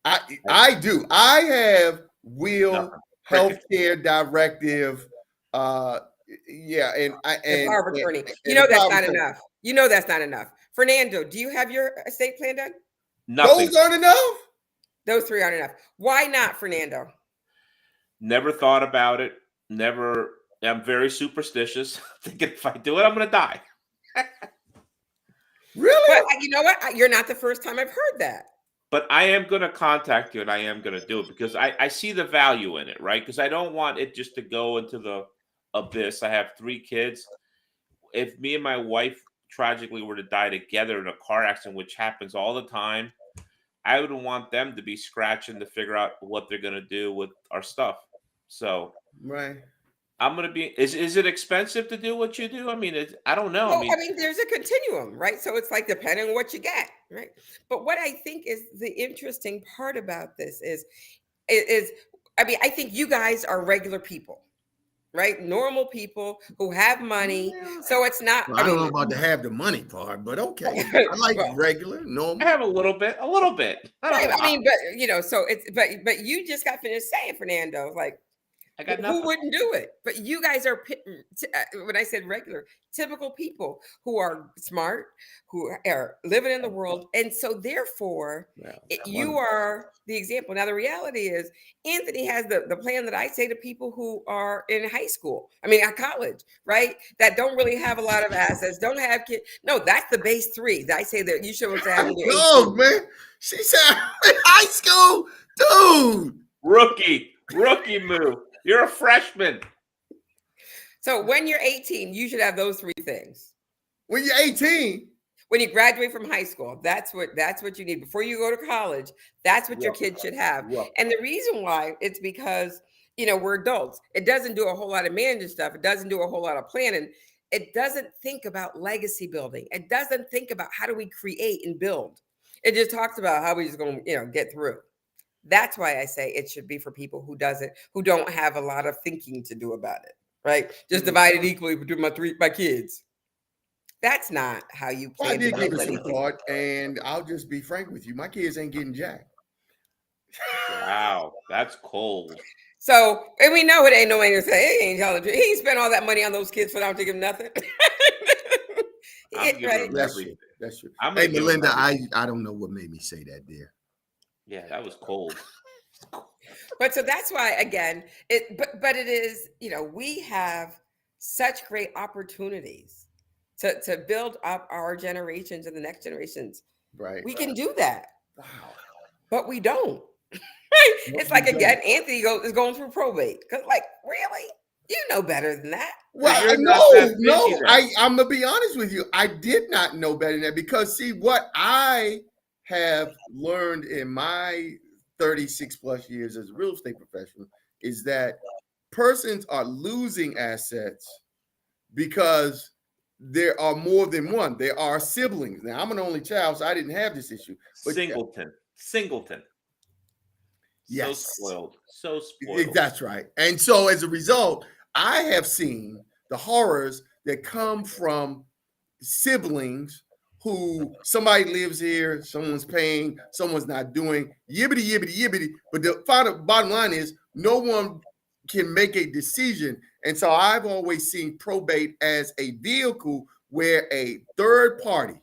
[SPEAKER 1] I do. I have will healthcare directive. Yeah, and
[SPEAKER 3] power of attorney. That's not enough. That's not enough. Fernando, do you have your estate plan done?
[SPEAKER 2] Nothing.
[SPEAKER 1] Those aren't enough.
[SPEAKER 3] Those 3 aren't enough. Why not, Fernando?
[SPEAKER 2] Never thought about it. Never. I'm very superstitious. Thinking if I do it, I'm going to die.
[SPEAKER 1] Really?
[SPEAKER 3] But you know what? You're not the first time I've heard that.
[SPEAKER 2] But I am going to contact you and I am going to do it because I see the value in it, right? Because I don't want it just to go into the abyss. I have 3 kids. If me and my wife tragically were to die together in a car accident, which happens all the time, I wouldn't want them to be scratching to figure out what they're going to do with our stuff. So,
[SPEAKER 1] right.
[SPEAKER 2] I'm going to be, is it expensive to do what you do? I mean, I don't know.
[SPEAKER 3] Well, I mean, there's a continuum, right? So it's like depending on what you get, right? But what I think is the interesting part about this is, I mean, I think you guys are regular people, right? Normal people who have money. So it's not.
[SPEAKER 1] Well, I don't know about to have the money part, but okay. I like regular, normal.
[SPEAKER 2] I have a little bit.
[SPEAKER 3] Right, I mean, but so it's but you just got finished saying, Fernando, like
[SPEAKER 2] I got
[SPEAKER 3] Who
[SPEAKER 2] nothing.
[SPEAKER 3] wouldn't do it? But you guys are, when I said regular, typical people who are smart, who are living in the world. And so therefore,
[SPEAKER 1] Yeah,
[SPEAKER 3] you are the example. Now, the reality is Anthony has the plan that I say to people who are in high school, at college, right? That don't really have a lot of assets, don't have kids. No, that's the base 3 that I say that you should have when you're 18.
[SPEAKER 1] No, man. She said in high school, dude.
[SPEAKER 2] Rookie move. You're a freshman.
[SPEAKER 3] So when you're 18, you should have those 3 things.
[SPEAKER 1] When you're 18,
[SPEAKER 3] when you graduate from high school, that's what you need. Before you go to college, that's what your kids should have. And the reason why, it's because, we're adults. It doesn't do a whole lot of managing stuff. It doesn't do a whole lot of planning. It doesn't think about legacy building. It doesn't think about how do we create and build. It just talks about how we just going to, get through. That's why I say it should be for people who don't have a lot of thinking to do about it, right? Just divide it equally between my kids. That's not how you plan.
[SPEAKER 1] I did give it some thought, and I'll just be frank with you. My kids ain't getting jack.
[SPEAKER 2] Wow, that's cold.
[SPEAKER 3] So, and we know it ain't no way to say he ain't telling the truth. He ain't spent all that money on those kids for them to give him nothing.
[SPEAKER 2] Right?
[SPEAKER 1] That's true. Hey, Melinda, I don't know what made me say that, dear.
[SPEAKER 2] Yeah, that was cold.
[SPEAKER 3] But so that's why, again, but it is, we have such great opportunities to build up our generations and the next generations.
[SPEAKER 1] Right.
[SPEAKER 3] We can do that.
[SPEAKER 1] Wow.
[SPEAKER 3] But we don't. It's like, again, Anthony is going through probate. Because, really? You know better than that.
[SPEAKER 1] Well, no. I'm going to be honest with you. I did not know better than that because, see, what I have learned in my 36 plus years as a real estate professional is that persons are losing assets because there are more than one. There are siblings. Now, I'm an only child, so I didn't have this issue. But
[SPEAKER 2] Singleton.
[SPEAKER 1] Yes.
[SPEAKER 2] So spoiled.
[SPEAKER 1] That's right. And so as a result, I have seen the horrors that come from siblings who somebody lives here, someone's paying, someone's not doing, yibbity. But the bottom line is no one can make a decision. And so I've always seen probate as a vehicle where a third party,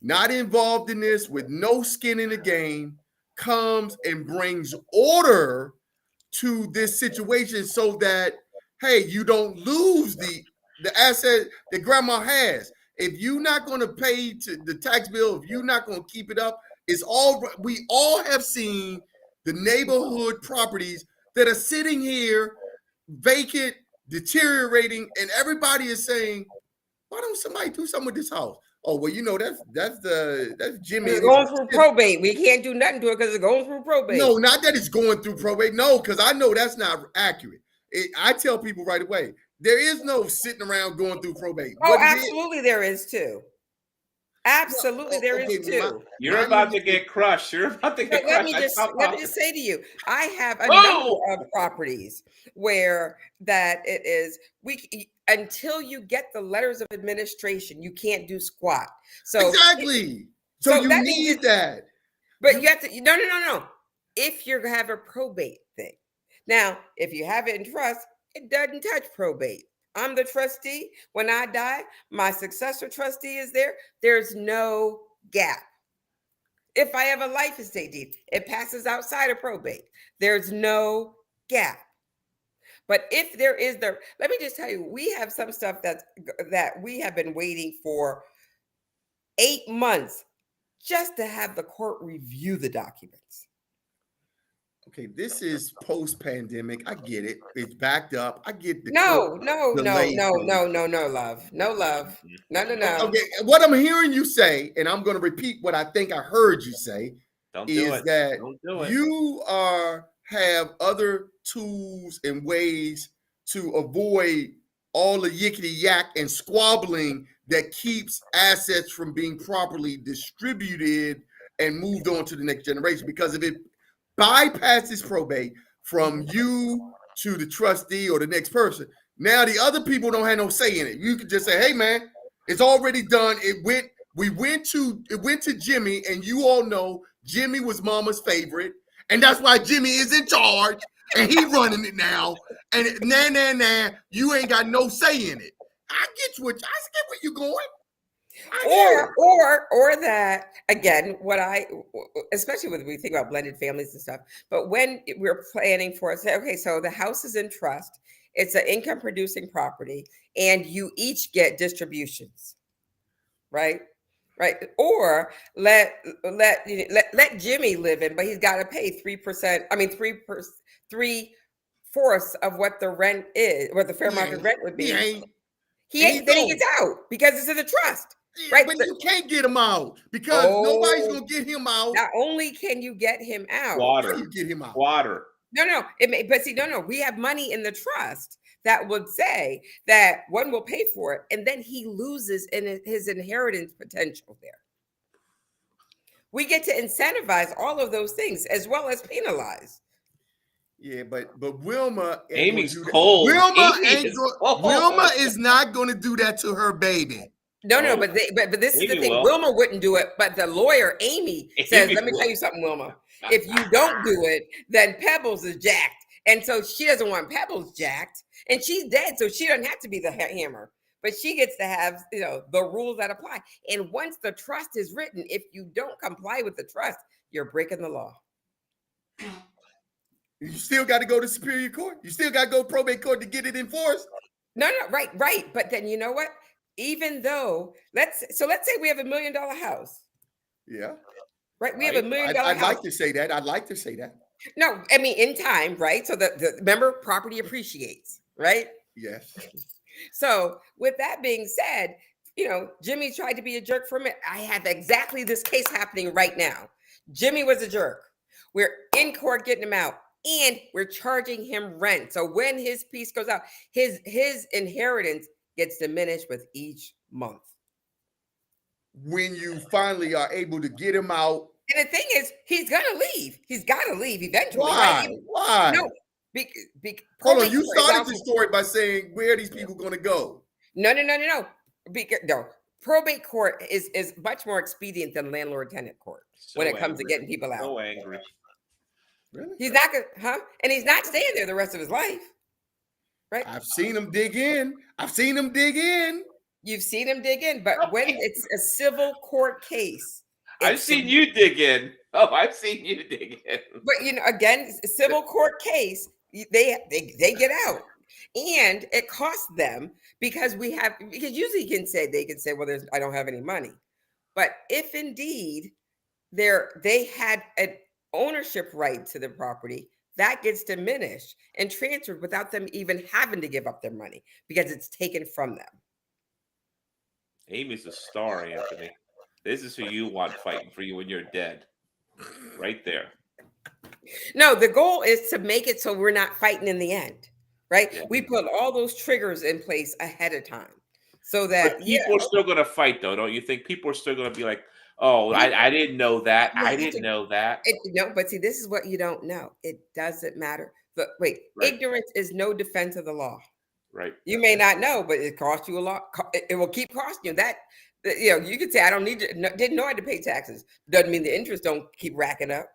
[SPEAKER 1] not involved in this, with no skin in the game, comes and brings order to this situation so that, hey, you don't lose the asset that grandma has. If you're not going to pay to the tax bill, if you're not going to keep it up, we all have seen the neighborhood properties that are sitting here vacant, deteriorating, and everybody is saying, why don't somebody do something with this house? Oh, well, that's Jimmy.
[SPEAKER 3] It's going through probate. We can't do nothing to it because it's going through probate.
[SPEAKER 1] No, not that it's going through probate. No, because I know that's not accurate. I tell people right away, there is no sitting around going through probate.
[SPEAKER 3] Oh, absolutely there is too. Absolutely there is too.
[SPEAKER 2] You're about to get crushed. Let me
[SPEAKER 3] just say to you, I have a number of properties where that it is until you get the letters of administration, you can't do squat. So
[SPEAKER 1] exactly. So you need that.
[SPEAKER 3] But you have to no. If you have a probate thing. Now, if you have it in trust, it doesn't touch probate. I'm the trustee. When I die, my successor trustee is there. There's no gap. If I have a life estate deed, it passes outside of probate. There's no gap. But if there is let me just tell you, we have some stuff that we have been waiting for 8 months just to have the court review the documents.
[SPEAKER 1] Okay, this is post-pandemic. I get it. It's backed up. I get the
[SPEAKER 3] no, love. No.
[SPEAKER 1] Okay, what I'm hearing you say, and I'm going to repeat what I think I heard you say, is that you have other tools and ways to avoid all the yickety yak and squabbling that keeps assets from being properly distributed and moved on to the next generation. Because if it bypasses probate from you to the trustee or the next person, now the other people don't have no say in it. You could just say, hey man, it's already done. It went to Jimmy, and you all know Jimmy was mama's favorite, and that's why Jimmy is in charge. and he running it now. And nah, you ain't got no say in it. I get where you're going.
[SPEAKER 3] Or that again, especially when we think about blended families and stuff, but when we're planning for, say, okay, so the house is in trust, it's an income producing property, and you each get distributions, right? Right. Or let Jimmy live in, but he's got to pay 3%. I mean, 3/4 of what the rent is, what the fair market rent would be. He ain't. Then he gets out because it's in the trust. Right.
[SPEAKER 1] But you can't get him out because nobody's gonna get him out.
[SPEAKER 3] Not only can you get him out,
[SPEAKER 2] Water.
[SPEAKER 1] You get him out.
[SPEAKER 2] Water.
[SPEAKER 3] No. No. We have money in the trust that would say that one will pay for it, and then he loses in his inheritance potential there. We get to incentivize all of those things as well as penalize.
[SPEAKER 1] Yeah, but Wilma,
[SPEAKER 2] Amy's cold.
[SPEAKER 1] Wilma is not going to do that to her baby.
[SPEAKER 3] No, but this is the thing. Wilma wouldn't do it, but the lawyer Aimee says, "Let me tell you something, Wilma. If you don't do it, then Pebbles is jacked, and so she doesn't want Pebbles jacked, and she's dead, so she doesn't have to be the hammer, but she gets to have the rules that apply. And once the trust is written, if you don't comply with the trust, you're breaking the law.
[SPEAKER 1] You still got to go to Superior Court. You still got to go to probate court to get it enforced.
[SPEAKER 3] No, right. But then you know what? Even though let's say we have $1 million house.
[SPEAKER 1] Yeah.
[SPEAKER 3] Right. We have $1 million house.
[SPEAKER 1] I'd like to say that.
[SPEAKER 3] No, I mean in time, right? So the remember, property appreciates, right?
[SPEAKER 1] Yes.
[SPEAKER 3] So with that being said, Jimmy tried to be a jerk for a minute. I have exactly this case happening right now. Jimmy was a jerk. We're in court getting him out, and we're charging him rent. So when his piece goes out, his inheritance gets diminished with each month.
[SPEAKER 1] When you finally are able to get him out.
[SPEAKER 3] And the thing is, he's going to leave. He's got to leave eventually.
[SPEAKER 1] Why?
[SPEAKER 3] Right?
[SPEAKER 1] Why?
[SPEAKER 3] No.
[SPEAKER 1] Hold on. You started the story by saying, where are these people going to go?
[SPEAKER 3] No. No. Probate court is much more expedient than landlord-tenant court when it comes to getting people out.
[SPEAKER 2] So angry.
[SPEAKER 1] Really?
[SPEAKER 3] He's not going to, and he's not staying there the rest of his life. Right?
[SPEAKER 1] I've seen him dig in.
[SPEAKER 3] You've seen him dig in, but when it's a civil court case.
[SPEAKER 2] I've seen you dig in. I've seen you dig in.
[SPEAKER 3] But again, civil court case, they get out. And it costs them because usually they can say, well, I don't have any money. But if indeed they had an ownership right to the property, that gets diminished and transferred without them even having to give up their money because it's taken from them.
[SPEAKER 2] Amy's a star, Anthony. This is who you want fighting for you when you're dead. Right there.
[SPEAKER 3] No, the goal is to make it so we're not fighting in the end, right?
[SPEAKER 2] Yeah.
[SPEAKER 3] We put all those triggers in place ahead of time so that
[SPEAKER 2] people are still going to fight, though, don't you think? People are still going to be like, oh, I didn't know that. I didn't know that.
[SPEAKER 3] But see, this is what you don't know. It doesn't matter. But wait, ignorance is no defense of the law.
[SPEAKER 2] Right.
[SPEAKER 3] You may not know, but it costs you a lot. It will keep costing you that. You could say, I don't need to, didn't know I had to pay taxes. Doesn't mean the interest don't keep racking up.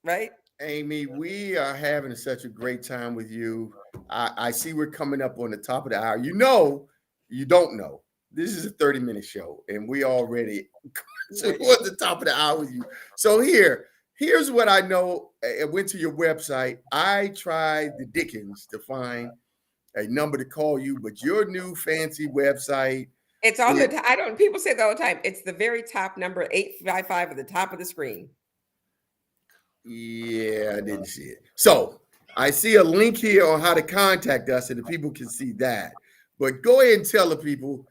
[SPEAKER 3] Right.
[SPEAKER 1] Aimee, we are having such a great time with you. I see we're coming up on the top of the hour. You don't know. This is a 30-minute show, and we already towards the top of the hour with you. So here's what I know. I went to your website. I tried the Dickens to find a number to call you, but your new fancy website.
[SPEAKER 3] It's on the, people say that all the time. It's the very top number, 855 at the top of the screen.
[SPEAKER 1] Yeah, I didn't see it. So I see a link here on how to contact us, and the people can see that. But go ahead and tell the people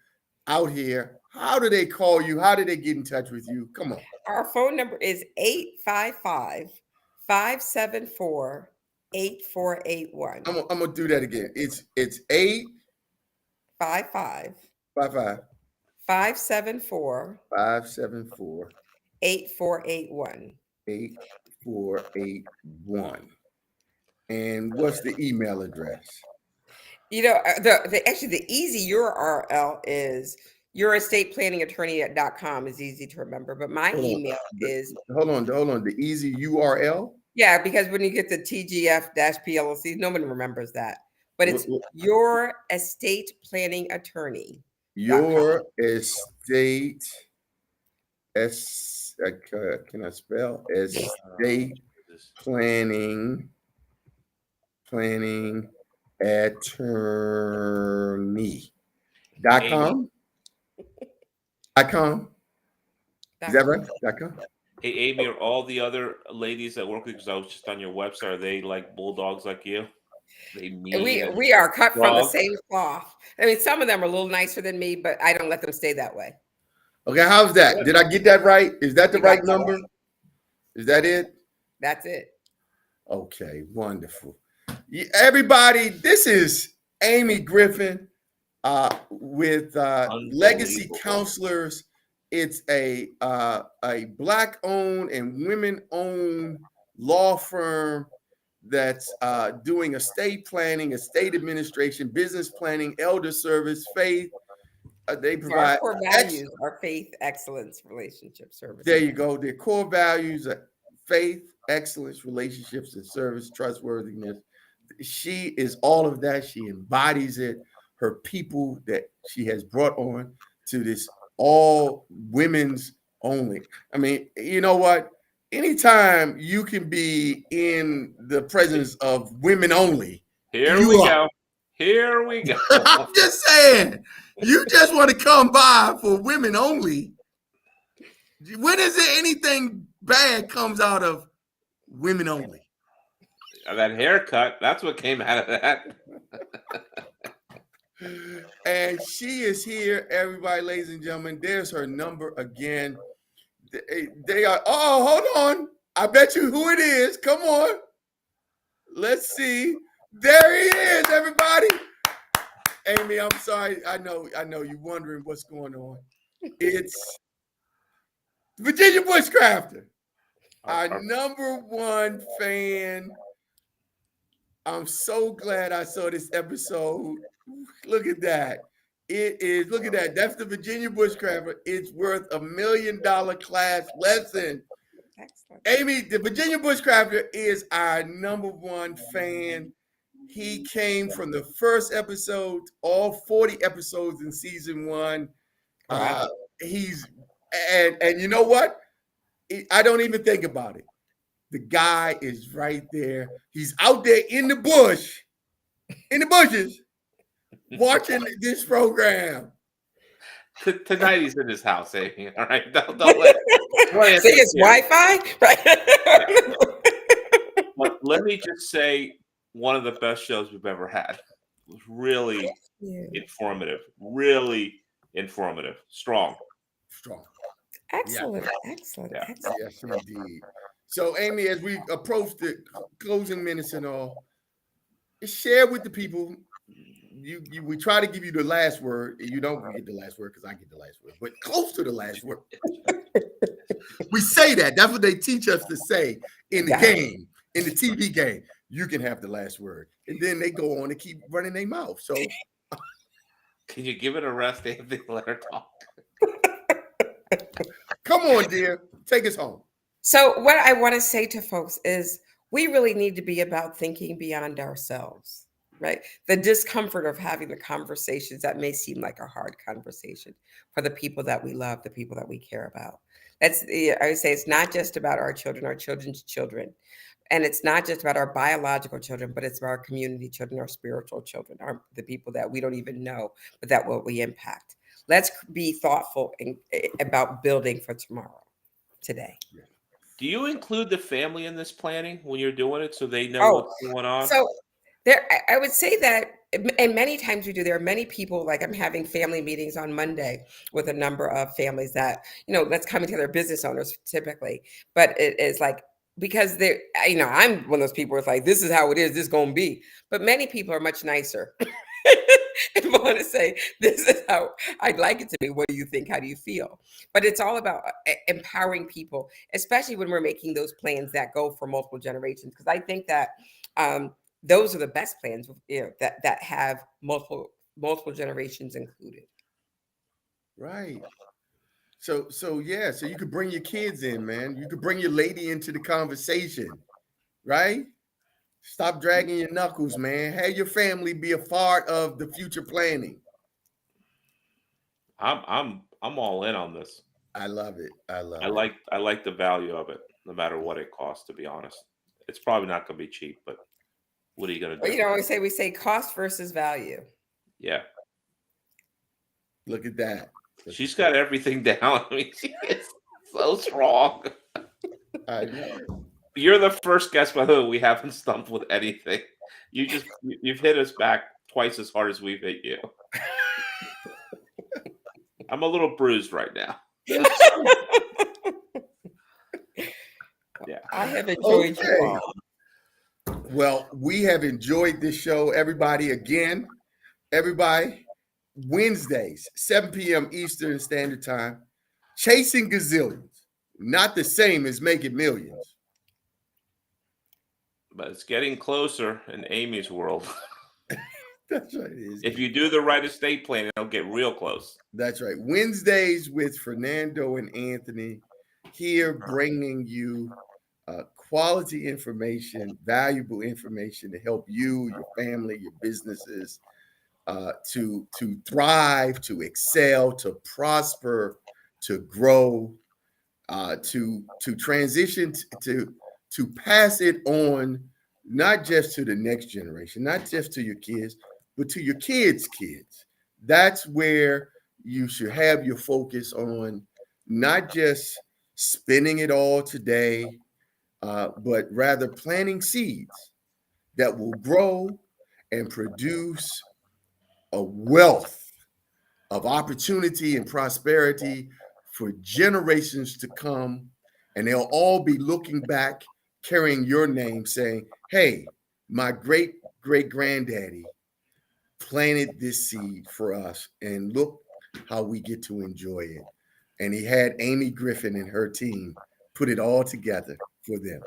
[SPEAKER 1] out here, how do they call you? How do they get in touch with you? Come on.
[SPEAKER 3] Our phone number is 855-574-8481.
[SPEAKER 1] I'm gonna do that again. It's 855
[SPEAKER 3] 574 8481.
[SPEAKER 1] 8481. And what's the email address?
[SPEAKER 3] The easy URL is yourestateplanningattorney.com is easy to remember, but my email is
[SPEAKER 1] hold on. The easy URL.
[SPEAKER 3] Yeah, because when you get the TGF-PLLC, no one remembers that. But it's
[SPEAKER 1] Wh-
[SPEAKER 3] your estate planning attorney.
[SPEAKER 1] Your estate. Can I spell estate planning attorney.com?
[SPEAKER 2] Aimee,
[SPEAKER 1] .com? Is that right? .com?
[SPEAKER 2] hey, Aimee, are all the other ladies that work with you, because I was just on your website, are they like bulldogs like you? They mean and
[SPEAKER 3] We are cut from the
[SPEAKER 2] strong?
[SPEAKER 3] same cloth. I mean, some of them are a little nicer than me, but I don't let them stay that way.
[SPEAKER 1] Okay, how's that? Did I get that right? Is that the
[SPEAKER 3] You got
[SPEAKER 1] right
[SPEAKER 3] that
[SPEAKER 1] number?
[SPEAKER 3] right.
[SPEAKER 1] Is that it?
[SPEAKER 3] That's it.
[SPEAKER 1] Okay, wonderful. Everybody, this is Aimee Griffin with Legacy
[SPEAKER 2] Unbelievable.
[SPEAKER 1] Counselors. It's a Black-owned and women-owned law firm that's doing estate planning, estate administration, business planning, elder service, faith. They
[SPEAKER 3] So our
[SPEAKER 1] provide
[SPEAKER 3] core values are faith, excellence, relationship, service.
[SPEAKER 1] There you go. Their core values are faith, excellence, relationships, and service, trustworthiness. She is all of that. She embodies it. Her people that she has brought on to this all women's only. I mean, you know what? Anytime you can be in the presence of women only,
[SPEAKER 2] Here we
[SPEAKER 1] you are.
[SPEAKER 2] go. Here we go.
[SPEAKER 1] I'm just saying, you just want to come by for women only. When is there anything bad comes out of women only?
[SPEAKER 2] That haircut, that's what came out of that.
[SPEAKER 1] And she is here, everybody, ladies and gentlemen. There's her number again. They are, hold on. I bet you who it is. Come on. Let's see. There he is, everybody. Aimee, I'm sorry. I know you're wondering what's going on. It's Virginia Bushcrafter, our number one fan. I'm so glad I saw this episode. Look at that. Look at that. That's the Virginia Bushcrafter. It's worth $1 million class lesson.
[SPEAKER 3] Excellent.
[SPEAKER 1] Aimee, the Virginia Bushcrafter is our number one fan. He came from the first episode, all 40 episodes in season 1.
[SPEAKER 3] Wow.
[SPEAKER 1] And you know what? I don't even think about it. The guy is right there. He's out there in the bushes, watching this program.
[SPEAKER 2] Tonight he's in his house, Aimee. All right, don't let.
[SPEAKER 3] See, it's Wi-Fi, right?
[SPEAKER 2] But let me just say, one of the best shows we've ever had. It was really informative. Really informative. Strong.
[SPEAKER 3] Excellent.
[SPEAKER 2] Yeah.
[SPEAKER 3] Excellent.
[SPEAKER 2] Yeah.
[SPEAKER 3] Excellent.
[SPEAKER 1] Yes, indeed. So, Aimee, as we approach the closing minutes and all, share with the people. We try to give you the last word. You don't get the last word because I get the last word, but close to the last word. We say that. That's what they teach us to say in the game, in the TV game. You can have the last word, and then they go on and keep running their mouth. So,
[SPEAKER 2] can you give it a rest, Anthony? Let her talk.
[SPEAKER 1] Come on, dear. Take us home.
[SPEAKER 3] So what I want to say to folks is we really need to be about thinking beyond ourselves, right? The discomfort of having the conversations that may seem like a hard conversation for the people that we love, the people that we care about. I would say it's not just about our children, our children's children. And it's not just about our biological children, but it's about our community children, our spiritual children, the people that we don't even know, but that will we impact. Let's be thoughtful about building for tomorrow, today.
[SPEAKER 2] Do you include the family in this planning when you're doing it so they know what's going on?
[SPEAKER 3] So I would say that, and many times we do, there are many people, like I'm having family meetings on Monday with a number of families that, that's coming together, business owners typically, but it is like, because I'm one of those people who's like, this is how it is, this is going to be. But many people are much nicer and want to say, this is how I'd like it to be. What do you think? How do you feel? But it's all about empowering people, especially when we're making those plans that go for multiple generations. Because I think that those are the best plans, that have multiple generations included.
[SPEAKER 1] Right. So you could bring your kids in, man. You could bring your lady into the conversation. right? Stop dragging your knuckles, man. Have your family be a part of the future planning.
[SPEAKER 2] I'm all in on this.
[SPEAKER 1] I love it. I love
[SPEAKER 2] I
[SPEAKER 1] it.
[SPEAKER 2] like the value of it, no matter what it costs. To be honest, it's probably not going to be cheap, but what are you going to
[SPEAKER 3] Well,
[SPEAKER 2] do?
[SPEAKER 3] you know, we say cost versus value.
[SPEAKER 2] Yeah,
[SPEAKER 1] Look at that.
[SPEAKER 2] she's got everything down. I mean, she is so strong.
[SPEAKER 1] I know.
[SPEAKER 2] You're the first guest, by the way, we haven't stumped with anything. You've hit us back twice as hard as we've hit you. I'm a little bruised right now. Yeah.
[SPEAKER 3] I have enjoyed you
[SPEAKER 1] Okay.
[SPEAKER 3] all.
[SPEAKER 1] Well, we have enjoyed this show, everybody. Again, everybody, Wednesdays, 7 p.m. Eastern Standard Time, Chasing Gazillions. Not the same as Making Millions.
[SPEAKER 2] But it's getting closer in Aimee's world.
[SPEAKER 1] That's right. It is.
[SPEAKER 2] If you do the right estate plan, it'll get real close.
[SPEAKER 1] That's right. Wednesdays with Fernando and Anthony here bringing you quality information, valuable information to help you, your family, your businesses to thrive, to excel, to prosper, to grow, to transition, to pass it on, not just to the next generation, not just to your kids, but to your kids' kids. That's where you should have your focus on, not just spending it all today, but rather planting seeds that will grow and produce a wealth of opportunity and prosperity for generations to come. And they'll all be looking back, carrying your name, saying, hey, my great great granddaddy planted this seed for us, and look how we get to enjoy it. And he had Aimee Griffin and her team put it all together for them.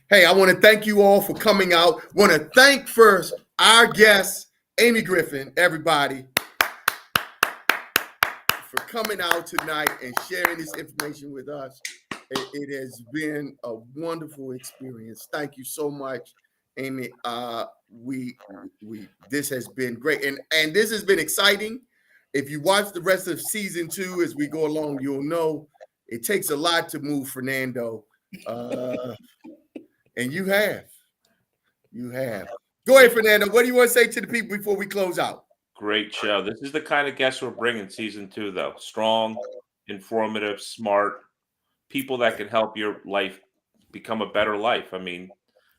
[SPEAKER 1] Hey, I want to thank you all for coming out. Want to thank first our guest, Aimee Griffin, everybody, for coming out tonight and sharing this information with us. It has been a wonderful experience. Thank you so much, Aimee. This has been great, and this has been exciting. If you watch the rest of season 2 as we go along, you'll know it takes a lot to move Fernando, and you have. Go ahead, Fernando. What do you want to say to the people before we close out?
[SPEAKER 2] Great show. This is the kind of guests we're bringing season 2, though. Strong, informative, smart people that can help your life become a better life. I mean,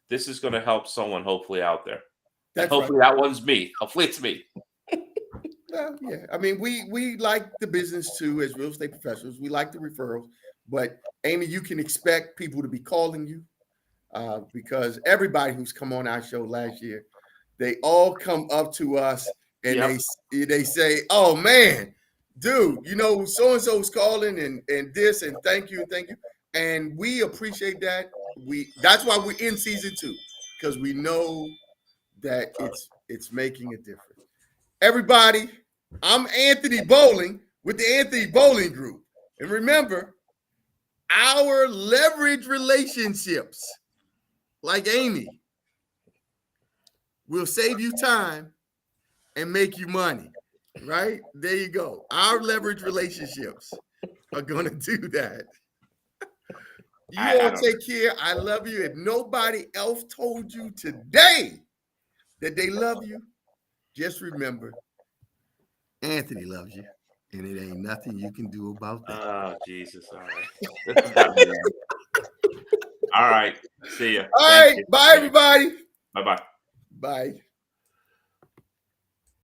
[SPEAKER 2] this is going to help someone hopefully out there. And hopefully that one's me. Hopefully it's me.
[SPEAKER 1] Well, yeah. I mean, we like the business too as real estate professionals. We like the referrals, but Aimee, you can expect people to be calling you because everybody who's come on our show last year, they all come up to us and they say, "Oh man, dude, you know, so and so's calling and this and thank you, and we appreciate that. That's why we're in season 2, because we know that it's making a difference. Everybody, I'm Anthony Bowling with the Anthony Bowling Group. And remember, our leverage relationships, like Aimee, will save you time and make you money, right? There you go. Our leverage relationships are going to do that. You all take care. I love you. If nobody else told you today that they love you, just remember, Anthony loves you, and it ain't nothing you can do about that.
[SPEAKER 2] Oh, Jesus. All right. All right. See ya.
[SPEAKER 1] All right. Bye, everybody.
[SPEAKER 2] Bye-bye.
[SPEAKER 1] Bye.